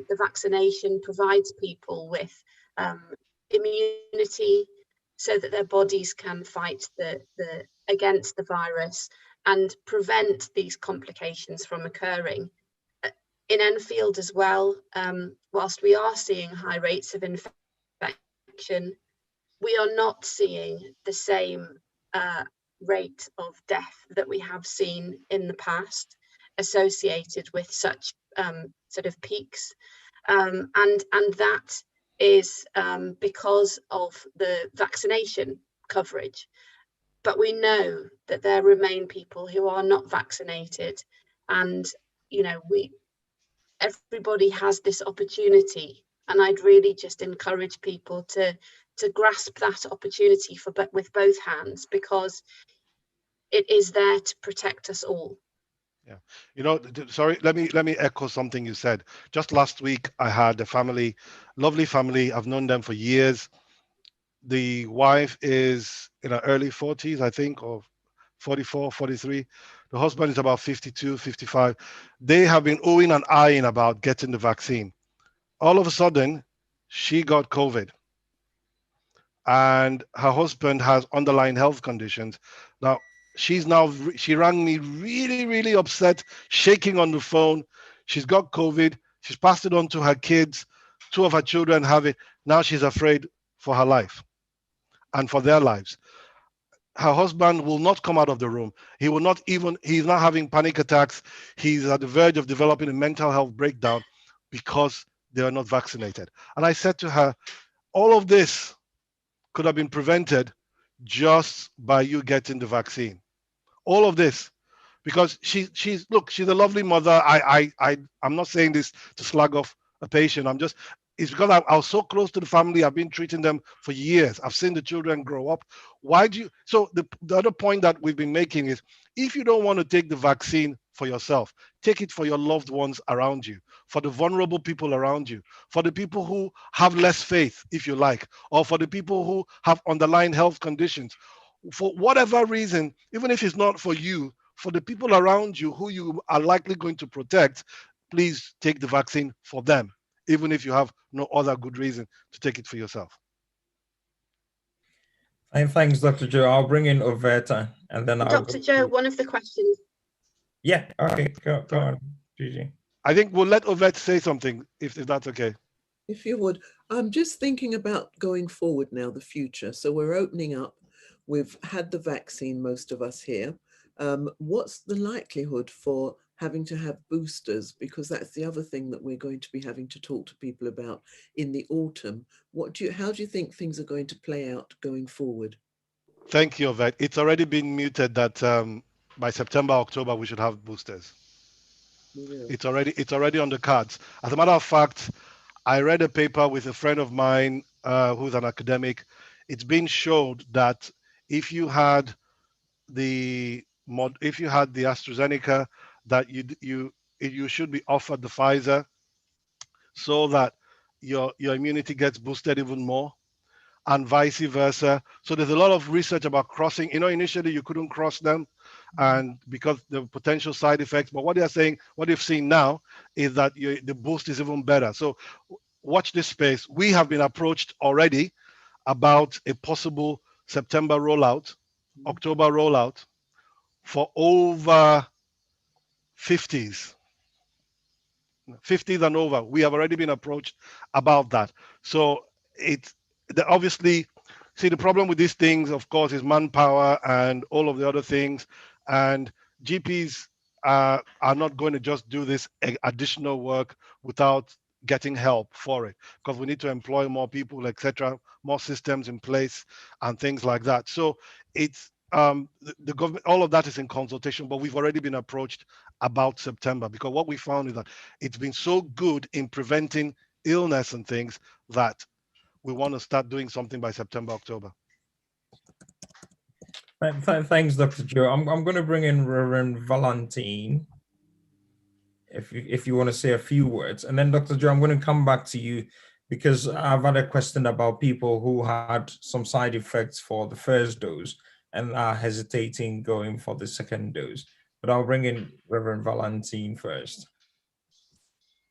the vaccination provides people with immunity so that their bodies can fight against the virus and prevent these complications from occurring. In Enfield as well, whilst we are seeing high rates of infection, we are not seeing the same rate of death that we have seen in the past associated with such sort of peaks. And that is because of the vaccination coverage. But we know that there remain people who are not vaccinated, and everybody has this opportunity, and I'd really just encourage people to grasp that opportunity with both hands, because it is there to protect us all. Yeah, sorry, let me echo something you said. Just last week, I had a family, lovely family. I've known them for years. The wife is in her early 40s, I think, or 44, 43. The husband is about 52, 55. They have been oohing and eyeing about getting the vaccine. All of a sudden, she got COVID. And her husband has underlying health conditions. Now, she rang me really, really upset, shaking on the phone. She's got COVID. She's passed it on to her kids. 2 of her children have it. Now she's afraid for her life and for their lives. Her husband will not come out of the room. He's not having panic attacks. He's at the verge of developing a mental health breakdown because they are not vaccinated. And I said to her, all of this could have been prevented just by you getting the vaccine. All of this, because she's a lovely mother. I'm not saying this to slag off a patient. It's because I was so close to the family. I've been treating them for years. I've seen the children grow up. So the other point that we've been making is, if you don't want to take the vaccine for yourself, take it for your loved ones around you, for the vulnerable people around you, for the people who have less faith, if you like, or for the people who have underlying health conditions. For whatever reason, even if it's not for you, for the people around you who you are likely going to protect, please take the vaccine for them, even if you have no other good reason to take it for yourself. And thanks, Dr. Joe. I'll bring in Oveta, and then Dr. Joe, one of the questions. Yeah, okay, go on, Gigi. I think we'll let Ovette say something, if that's okay. If you would, I'm just thinking about going forward now, the future. So we're opening up. We've had the vaccine, most of us here. What's the likelihood for having to have boosters? Because that's the other thing that we're going to be having to talk to people about in the autumn. How do you think things are going to play out going forward? Thank you, Ovette. It's already been muted that by September, October, we should have boosters. It's already on the cards. As a matter of fact, I read a paper with a friend of mine who's an academic. It's been showed that if you had the AstraZeneca, that you should be offered the Pfizer so that your immunity gets boosted even more, and vice versa. So there's a lot of research about crossing. Initially you couldn't cross them, and because the potential side effects. But what they've seen now is that the boost is even better. So watch this space. We have been approached already about a possible September rollout, October rollout for over 50s and over. We have already been approached about that. So obviously, see, the problem with these things, of course, is manpower and all of the other things. And GPs are not going to just do this additional work without getting help for it, because we need to employ more people, etc., more systems in place and things like that. So it's the government, all of that is in consultation, but we've already been approached about September, because what we found is that it's been so good in preventing illness and things that we want to start doing something by September, October. Thanks, Dr. Joe. I'm going to bring in Reverend Valentine, if you want to say a few words. And then, Dr. Joe, I'm going to come back to you, because I've had a question about people who had some side effects for the first dose and are hesitating going for the second dose. But I'll bring in Reverend Valentine first.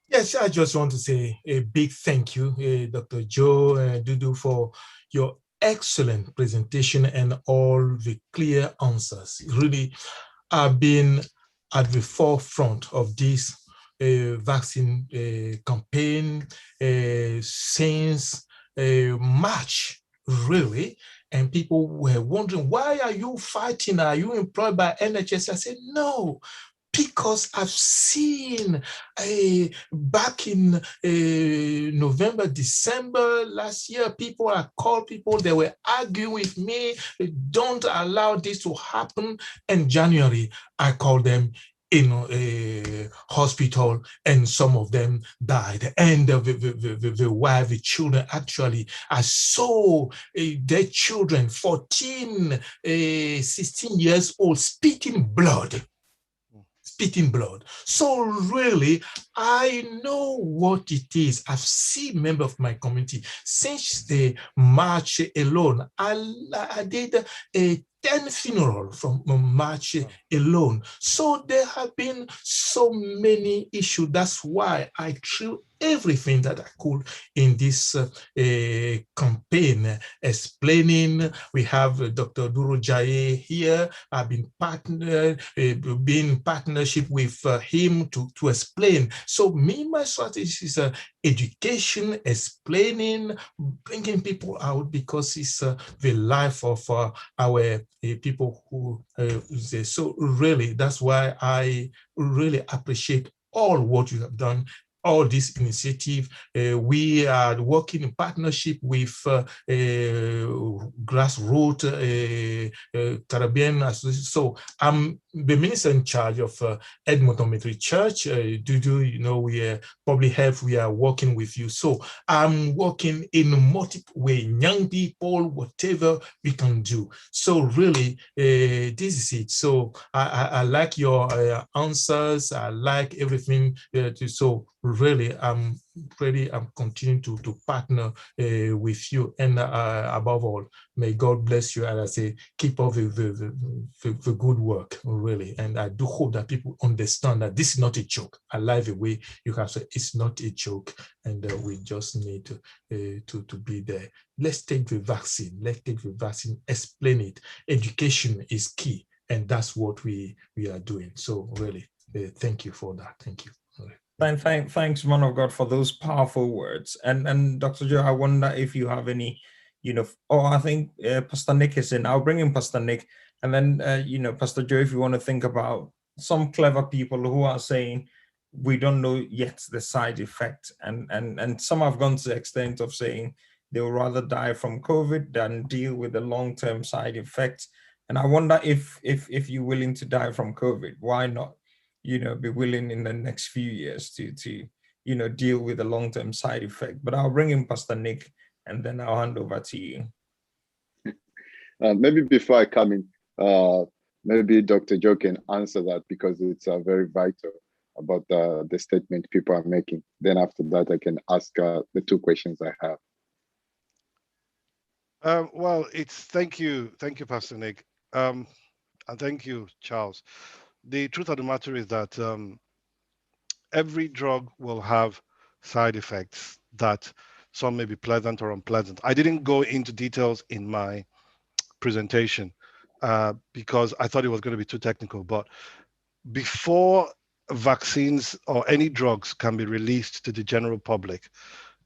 Yes, I just want to say a big thank you, Dr. Joe Dudu, for your excellent presentation and all the clear answers. Really, I've been at the forefront of this vaccine campaign since March, really. And people were wondering, why are you fighting? Are you employed by NHS? I said, no. Because I've seen back in November, December last year, I called people, they were arguing with me, don't allow this to happen. In January, I called them in a hospital, and some of them died. And the wife, the children, actually, I saw their children, 14, 16 years old, spitting blood. So really, I know what it is. I've seen members of my community since the March alone. I did a 10 funeral from March alone. So there have been so many issues. That's why I threw everything that I could in this campaign, explaining. We have Dr. Duru Jaye here. I've been in partnership with him to explain. So my strategy is education, explaining, bringing people out, because it's the life of our people who so really, that's why I really appreciate all what you have done, all this initiative. We are working in partnership with Grassroots Caribbean Association. So I'm the minister in charge of Edmonton Methodist Church. Dudu, we public health, we are working with you. So I'm working in multiple ways, young people, whatever we can do. So really, this is it. So I like your answers. I like everything. So really, I'm continuing to partner with you. And above all, may God bless you. And I say, keep up the good work, really. And I do hope that people understand that this is not a joke. I like the way you have said it's not a joke, and we just need to be there. Let's take the vaccine. Let's take the vaccine. Explain it. Education is key, and that's what we are doing. So really, thank you for that. Thank you. Thanks, man of God, for those powerful words. And Dr. Joe, I wonder if you have any, I think Pastor Nick is in. I'll bring in Pastor Nick, and then Pastor Joe, if you want to think about some clever people who are saying we don't know yet the side effect, and some have gone to the extent of saying they would rather die from COVID than deal with the long-term side effects. And I wonder if you're willing to die from COVID, why not? Be willing in the next few years to deal with the long-term side effect. But I'll bring in Pastor Nick, and then I'll hand over to you. Maybe before I come in, maybe Dr. Joe can answer that, because it's very vital about the statement people are making. Then after that, I can ask the two questions I have. Well, thank you, Pastor Nick, and thank you, Charles. The truth of the matter is that every drug will have side effects that some may be pleasant or unpleasant. I didn't go into details in my presentation because I thought it was going to be too technical. But before vaccines or any drugs can be released to the general public,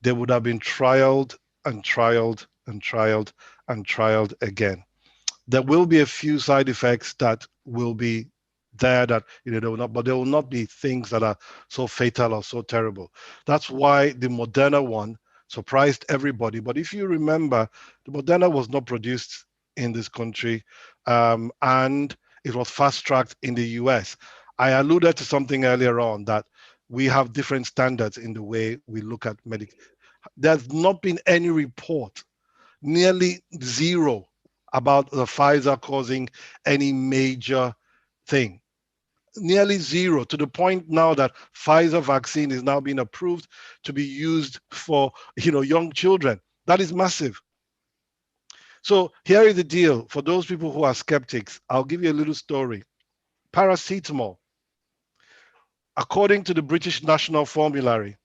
they would have been trialed and trialed and trialed and trialed again. There will be a few side effects that will be there that they will not, but there will not be things that are so fatal or so terrible. That's why the Moderna one surprised everybody. But if you remember, the Moderna was not produced in this country, and it was fast-tracked in the US. I alluded to something earlier on, that we have different standards in the way we look at medical. There's not been any report, nearly zero, about the Pfizer causing any major thing. Nearly zero, to the point now that Pfizer vaccine is now being approved to be used for young children. That is massive. So here is the deal. For those people who are skeptics, I'll give you a little story. Paracetamol, according to the British National Formulary,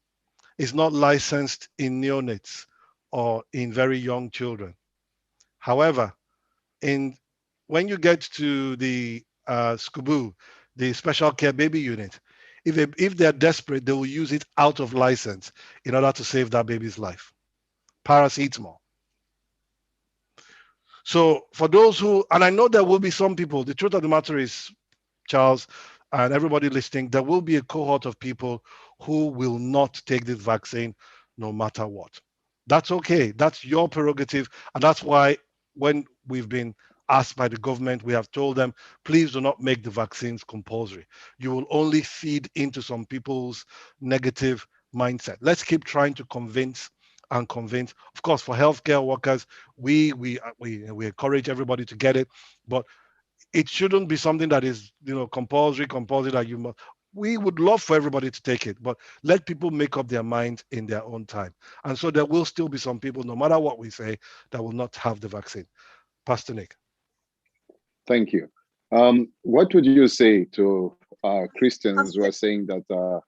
is not licensed in neonates or in very young children. However, when you get to the SCBU, the special care baby unit, if they're desperate, they will use it out of license in order to save that baby's life. Paracetamol. So for those who, and I know there will be some people, the truth of the matter is, Charles, and everybody listening, there will be a cohort of people who will not take this vaccine no matter what. That's okay. That's your prerogative. And that's why when we've been asked by the government, we have told them, please do not make the vaccines compulsory. You will only feed into some people's negative mindset. Let's keep trying to convince. Of course, for healthcare workers, we encourage everybody to get it, but it shouldn't be something that is compulsory that you must. We would love for everybody to take it, but let people make up their minds in their own time. And so there will still be some people, no matter what we say, that will not have the vaccine. Pastor Nick. Thank you. What would you say to Christians who are saying that?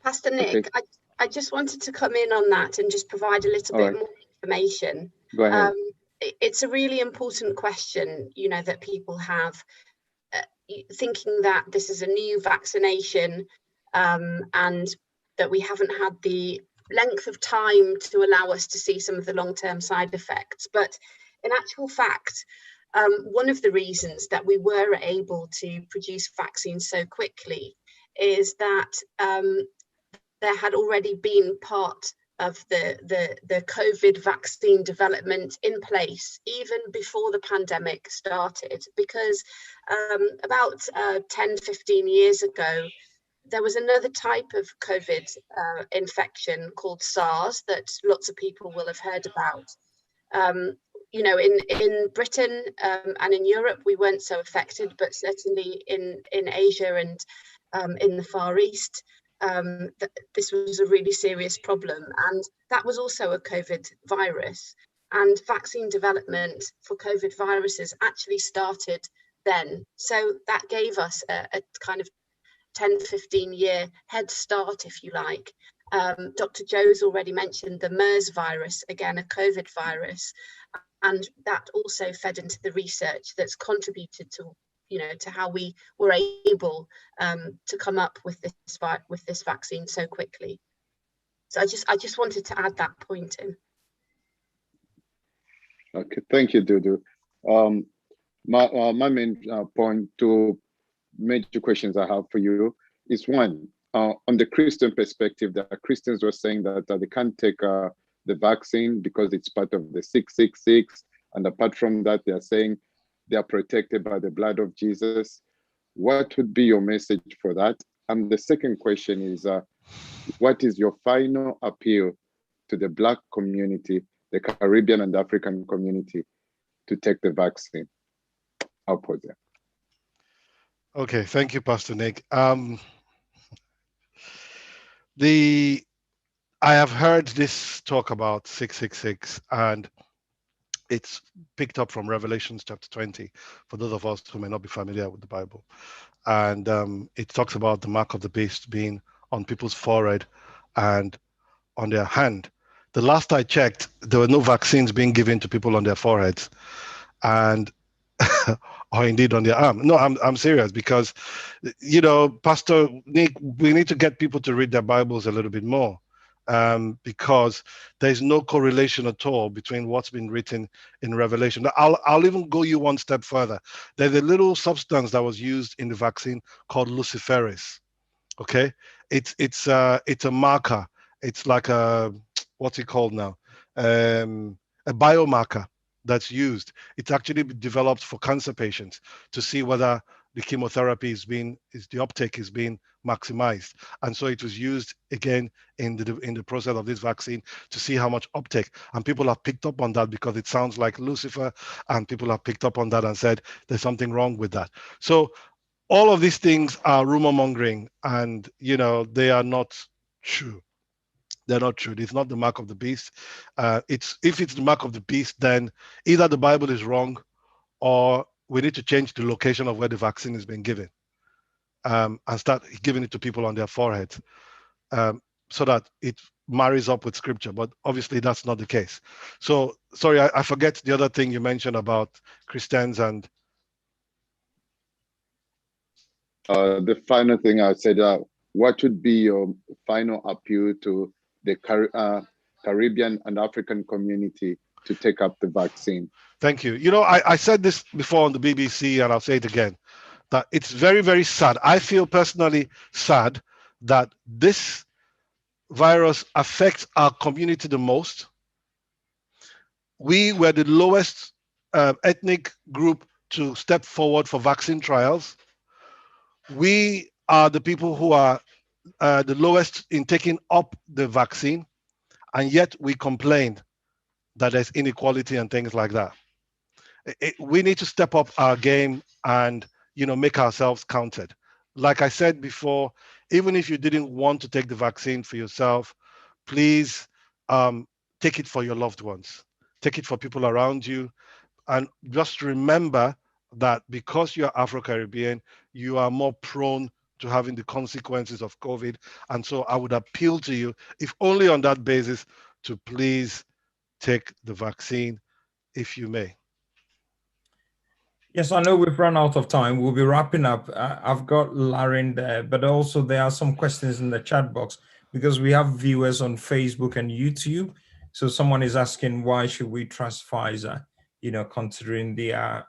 Pastor Nick, okay. I just wanted to come in on that and just provide a little bit more information. Go ahead. It's a really important question, that people have, thinking that this is a new vaccination and that we haven't had the length of time to allow us to see some of the long-term side effects. But in actual fact, one of the reasons that we were able to produce vaccines so quickly is that there had already been part of the COVID vaccine development in place even before the pandemic started, because about 10, 15 years ago, there was another type of COVID infection called SARS that lots of people will have heard about. In Britain and in Europe, we weren't so affected, but certainly in Asia and in the Far East, this was a really serious problem. And that was also a COVID virus. And vaccine development for COVID viruses actually started then. So that gave us a kind of 10, 15 year head start, if you like. Dr. Joe's already mentioned the MERS virus, again, a COVID virus. And that also fed into the research that's contributed to, to how we were able to come up with this vaccine so quickly. So I just wanted to add that point in. Okay, thank you, Dudu. My main point, two major questions I have for you is one, on the Christian perspective, that Christians were saying that they can't take the vaccine because it's part of the 666. And apart from that, they are saying they are protected by the blood of Jesus. What would be your message for that? And the second question is, what is your final appeal to the Black community, the Caribbean and African community, to take the vaccine? I'll pause there. Okay, thank you, Pastor Nick. I have heard this talk about 666, and it's picked up from Revelations chapter 20, for those of us who may not be familiar with the Bible. And it talks about the mark of the beast being on people's forehead and on their hand. The last I checked, there were no vaccines being given to people on their foreheads, and or indeed on their arm. No, I'm serious, because, Pastor Nick, we need to get people to read their Bibles a little bit more, because there's no correlation at all between what's been written in Revelation. I'll even go you one step further. There's a little substance that was used in the vaccine called luciferase. Okay, it's a marker. It's like what's it called now? A biomarker that's used. It's actually developed for cancer patients to see whether the chemotherapy the uptake is being maximized. And so it was used again in the process of this vaccine to see how much uptake. And people have picked up on that because it sounds like Lucifer, and people have picked up on that and said there's something wrong with that. So all of these things are rumor mongering, and they are not true. They're not true. It's not the mark of the beast. If it's the mark of the beast, then either the Bible is wrong, or we need to change the location of where the vaccine is being given, and start giving it to people on their foreheads, so that it marries up with Scripture. But obviously, that's not the case. So, sorry, I forget the other thing you mentioned about Christians and. The final thing I said, what would be your final appeal to the Caribbean and African community to take up the vaccine? Thank you. I said this before on the BBC, and I'll say it again, that it's very, very sad. I feel personally sad that this virus affects our community the most. We were the lowest ethnic group to step forward for vaccine trials. We are the people who are the lowest in taking up the vaccine, and yet we complain that there's inequality and things like that. We need to step up our game and make ourselves counted. Like I said before, even if you didn't want to take the vaccine for yourself, please take it for your loved ones. Take it for people around you, and just remember that because you're Afro-Caribbean, you are more prone to having the consequences of COVID. And so I would appeal to you, if only on that basis, to please take the vaccine if you may. Yes, I know we've run out of time. We'll be wrapping up. I've got Lauren there, but also there are some questions in the chat box, because we have viewers on Facebook and YouTube. So someone is asking, why should we trust Pfizer, considering the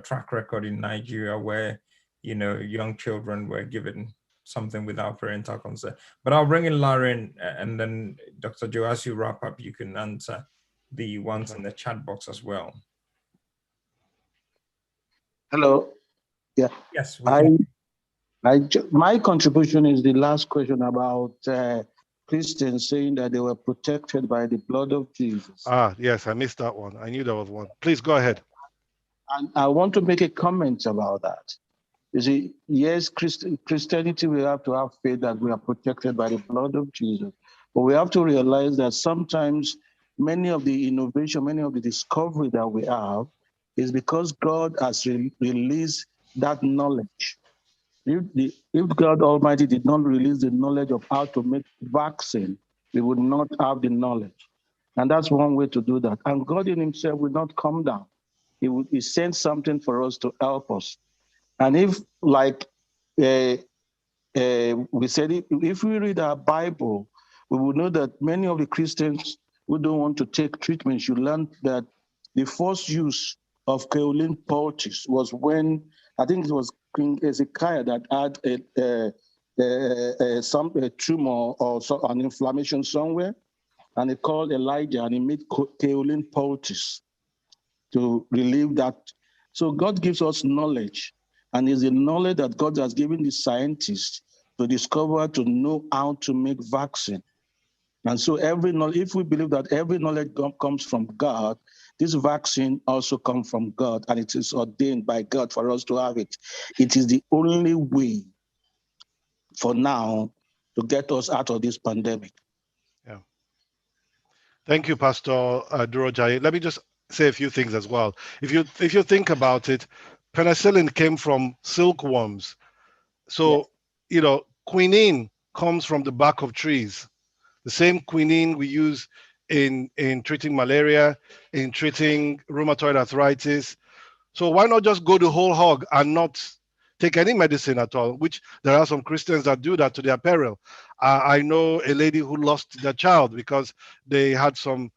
track record in Nigeria where, young children were given something without parental consent. But I'll bring in Lauren, and then Dr. Joe, as you wrap up, you can answer the ones in the chat box as well. Hello. Yeah. Yes. My contribution is the last question about Christians saying that they were protected by the blood of Jesus. Yes, I missed that one. I knew there was one. Please go ahead. And I want to make a comment about that. You see, yes, Christianity, we have to have faith that we are protected by the blood of Jesus. But we have to realize that sometimes many of the innovation, many of the discovery that we have is because God has released that knowledge. If God Almighty did not release the knowledge of how to make vaccine, we would not have the knowledge. And that's one way to do that. And God in himself will not come down. He sends something for us to help us. And if, like we said, if we read our Bible, we will know that many of the Christians who don't want to take treatment should learn that the first use of kaolin poultice was when, I think it was King Hezekiah that had a tumor or an inflammation somewhere, and he called Elijah and he made kaolin poultice to relieve that. So God gives us knowledge, and it's the knowledge that God has given the scientists to discover, to know how to make vaccine. And so every knowledge, if we believe that every knowledge comes from God, this vaccine also comes from God, and it is ordained by God for us to have it. It is the only way for now to get us out of this pandemic. Yeah. Thank you, Pastor Durojai. Let me just say a few things as well. If you think about it, penicillin came from silkworms. So, Yes. you know, quinine comes from the bark of trees. The same quinine we use in treating malaria, in treating rheumatoid arthritis. So why not just go the whole hog and not take any medicine at all, which there are some Christians that do that to their peril. I know a lady who lost their child because they had some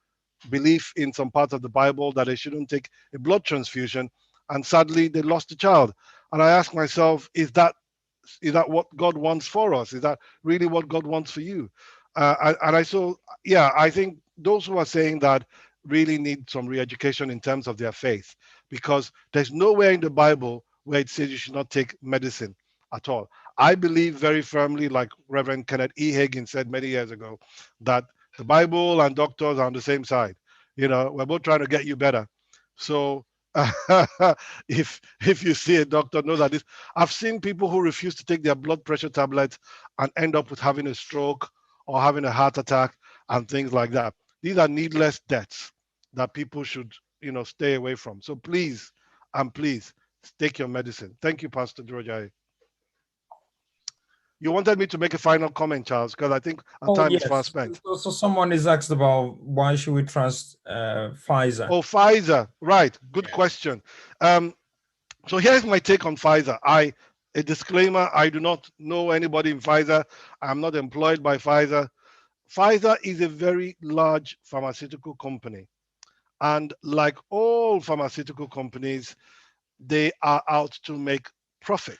belief in some parts of the Bible that they shouldn't take a blood transfusion, and sadly they lost the child. And I ask myself, is that what God wants for us? Is that really what God wants for you? I think those who are saying that really need some re-education in terms of their faith, because there's nowhere in the Bible where it says you should not take medicine at all. I believe very firmly, like Reverend Kenneth E. Hagin said many years ago, that the Bible and doctors are on the same side. You know, we're both trying to get you better. So if you see a doctor, know that this. I've seen people who refuse to take their blood pressure tablets and end up with having a stroke or having a heart attack and things like that. These are needless deaths that people should, stay away from. So please, take your medicine. Thank you, Pastor Durojai. You wanted me to make a final comment, Charles, because I think our time is fast spent. So someone is asked about why should we trust Pfizer? Oh, Pfizer, right? Good question. So here's my take on Pfizer. A disclaimer: I do not know anybody in Pfizer. I'm not employed by Pfizer. Pfizer is a very large pharmaceutical company, and like all pharmaceutical companies, they are out to make profit.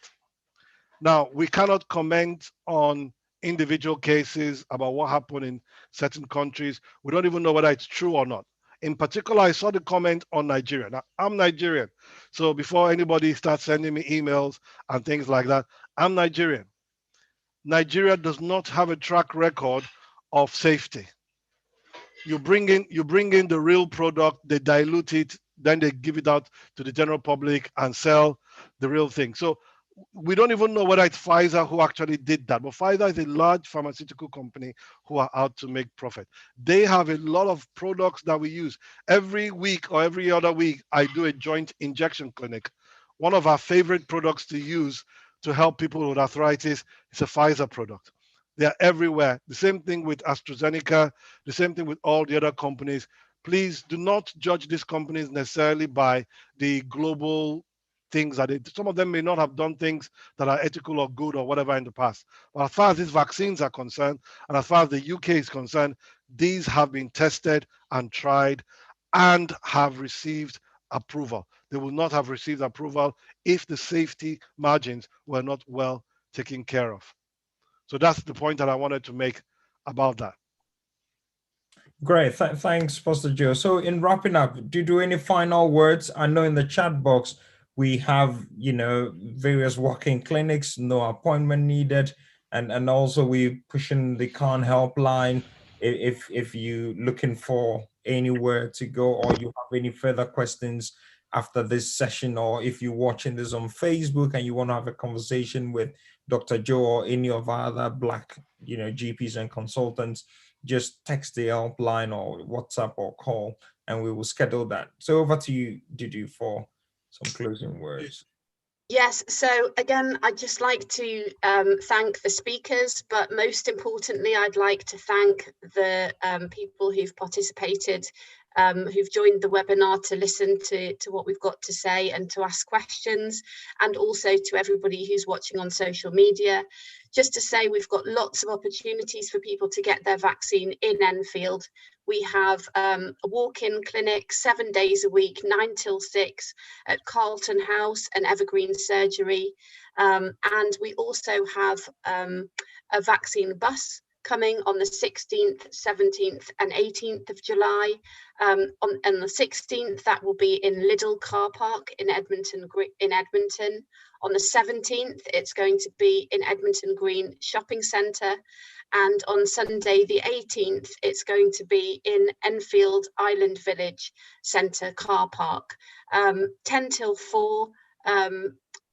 Now, we cannot comment on individual cases about what happened in certain countries. We don't even know whether it's true or not. In particular, I saw the comment on Nigeria. Now, I'm Nigerian. So before anybody starts sending me emails and things like that, I'm Nigerian. Nigeria does not have a track record of safety. You bring in the real product, they dilute it, then they give it out to the general public and sell the real thing. So we don't even know whether it's Pfizer who actually did that, but Pfizer is a large pharmaceutical company who are out to make profit. They have a lot of products that we use. Every week or every other week, I do a joint injection clinic. One of our favorite products to use to help people with arthritis is a Pfizer product. They are everywhere. The same thing with AstraZeneca, the same thing with all the other companies. Please do not judge these companies necessarily by the global things that some of them may not have done things that are ethical or good or whatever in the past. But as far as these vaccines are concerned, and as far as the UK is concerned, these have been tested and tried and have received approval. They will not have received approval if the safety margins were not well taken care of. So that's the point that I wanted to make about that. Great. Thanks, Pastor Joe. So in wrapping up, do you do any final words? I know in the chat box, we have, various walk-in clinics, no appointment needed. And also we pushing the Khan helpline. If you looking for anywhere to go or you have any further questions after this session, or if you're watching this on Facebook and you want to have a conversation with Dr. Joe or any of our other Black, GPs and consultants, just text the helpline or WhatsApp or call, and we will schedule that. So over to you, Dudu, for some closing words. Yes, so again, I'd just like to thank the speakers, but most importantly, I'd like to thank the people who've participated who've joined the webinar to listen to what we've got to say and to ask questions, and also to everybody who's watching on social media. Just to say, we've got lots of opportunities for people to get their vaccine in Enfield. We have a walk-in clinic 7 days a week, 9 till 6 at Carlton House and Evergreen Surgery. And we also have a vaccine bus coming on the 16th, 17th and 18th of July. On the 16th, that will be in Lidl car park in Edmonton. On the 17th, it's going to be in Edmonton Green Shopping Centre. And on Sunday, the 18th, it's going to be in Enfield Island Village Centre car park. 10 till 4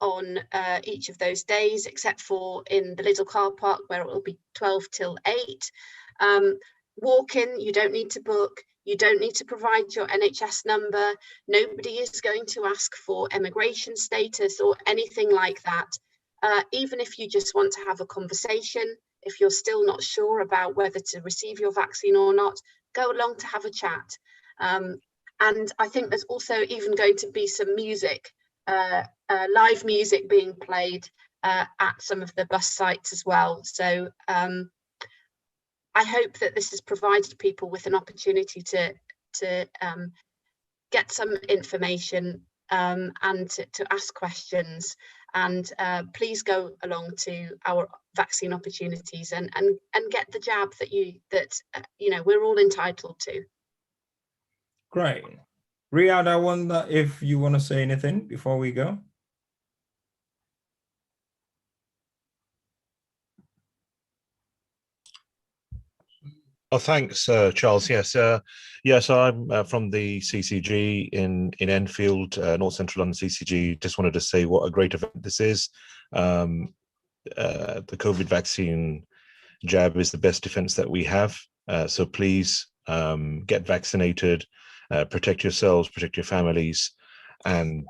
on each of those days, except for in the Lidl car park where it will be 12 till 8. Walk-in, you don't need to book. You don't need to provide your NHS number. Nobody is going to ask for immigration status or anything like that. Even if you just want to have a conversation, if you're still not sure about whether to receive your vaccine or not, go along to have a chat. And I think there's also even going to be some music, live music being played at some of the bus sites as well. So I hope that this has provided people with an opportunity to get some information and to ask questions. And please go along to our vaccine opportunities and get the jab that you know we're all entitled to. Great. Riyadh, I wonder if you want to say anything before we go. Oh, thanks, Charles. Yes, yes, I'm from the CCG in Enfield, North Central London CCG. Just wanted to say what a great event this is. The COVID vaccine jab is the best defense that we have. So please get vaccinated, protect yourselves, protect your families, and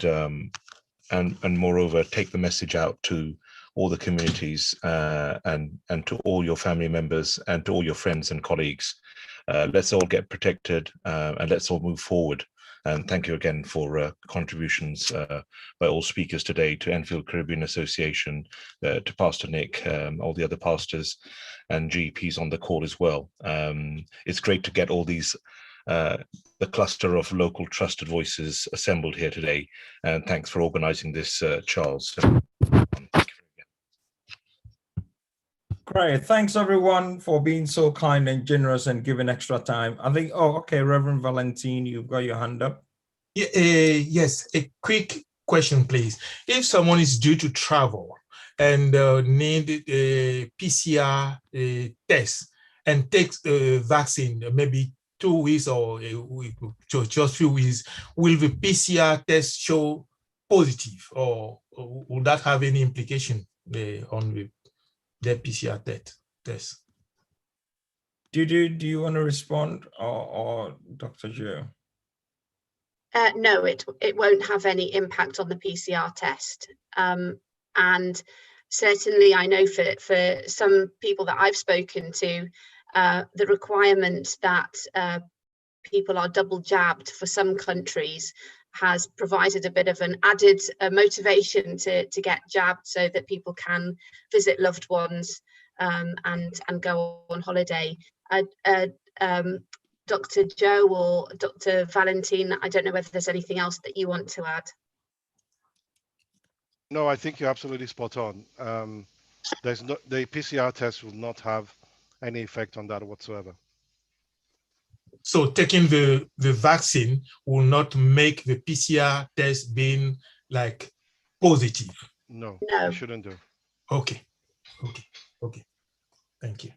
moreover, take the message out to all the communities and to all your family members and to all your friends and colleagues. Let's all get protected and let's all move forward. And thank you again for contributions by all speakers today, to Enfield Caribbean Association, to Pastor Nick, all the other pastors and GPs on the call as well. It's great to get all these the cluster of local trusted voices assembled here today. And thanks for organizing this, Charles. Great. Thanks everyone for being so kind and generous and giving extra time. I think, oh, okay, Reverend Valentine, you've got your hand up. Yeah, yes, a quick question, please. If someone is due to travel and need a PCR test and takes a vaccine, maybe 2 weeks or a week, just few weeks, will the PCR test show positive, or will that have any implication on the PCR test? Do you want to respond, or Dr. Joe? No, it won't have any impact on the PCR test. And certainly I know for some people that I've spoken to, the requirement that people are double jabbed for some countries has provided a bit of an added motivation to get jabbed, so that people can visit loved ones and go on holiday. Dr. Joe or Dr. Valentine, I don't know whether there's anything else that you want to add. No, I think you're absolutely spot on. The PCR test will not have any effect on that whatsoever. So taking the vaccine will not make the PCR test being like positive? No, No. you shouldn't do. Okay. Thank you.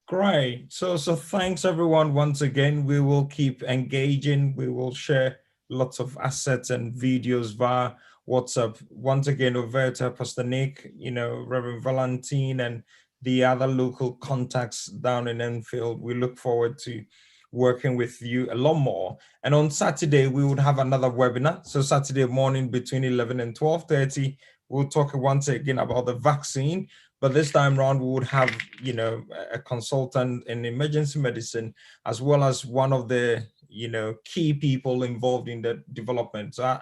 Great. So thanks everyone once again. We will keep engaging. We will share lots of assets and videos via WhatsApp. Once again, over to Pastor Nick, Reverend Valentine, and the other local contacts down in Enfield. We look forward to working with you a lot more. And on Saturday, we would have another webinar. So Saturday morning between 11 and 12:30, we'll talk once again about the vaccine. but this time around we would have, you know, a consultant in emergency medicine, as well as one of the, you know, key people involved in the development. So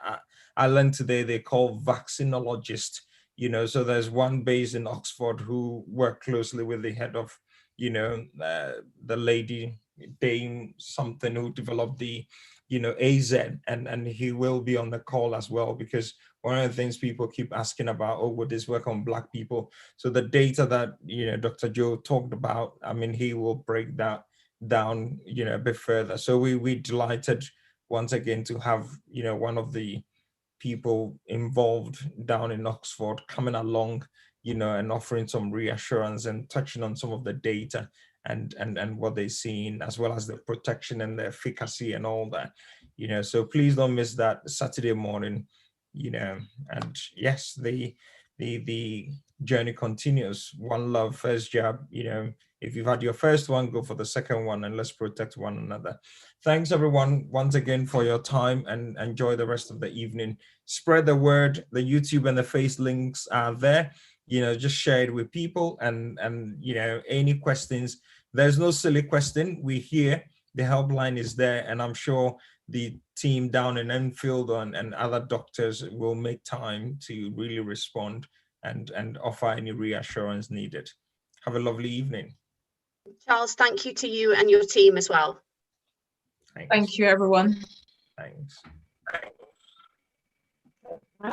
I learned today they call vaccinologist, you know, so there's one based in Oxford who worked closely with the head of, you know, the lady Dame something who developed the, you know, AZ, and he will be on the call as well, because one of the things people keep asking about, oh, would this work on Black people? So the data that, you know, Dr. Joe talked about, I mean, he will break that down, you know, a bit further. So we delighted once again to have, you know, one of the people involved down in Oxford coming along, you know, and offering some reassurance and touching on some of the data and what they're seeing, as well as the protection and the efficacy and all that, you know. So please don't miss that Saturday morning, you know. And yes, the journey continues. One love, first jab, you know. If you've had your first one, go for the second one, and let's protect one another. Thanks everyone once again for your time, and enjoy the rest of the evening. Spread the word. The YouTube and the Face links are there. You know, just share it with people, and you know, any questions. There's no silly question. We're here. The helpline is there, and I'm sure the team down in Enfield and other doctors will make time to really respond and offer any reassurance needed. Have a lovely evening. Charles, thank you to you and your team as well. Thanks. Thank you, everyone. Thanks.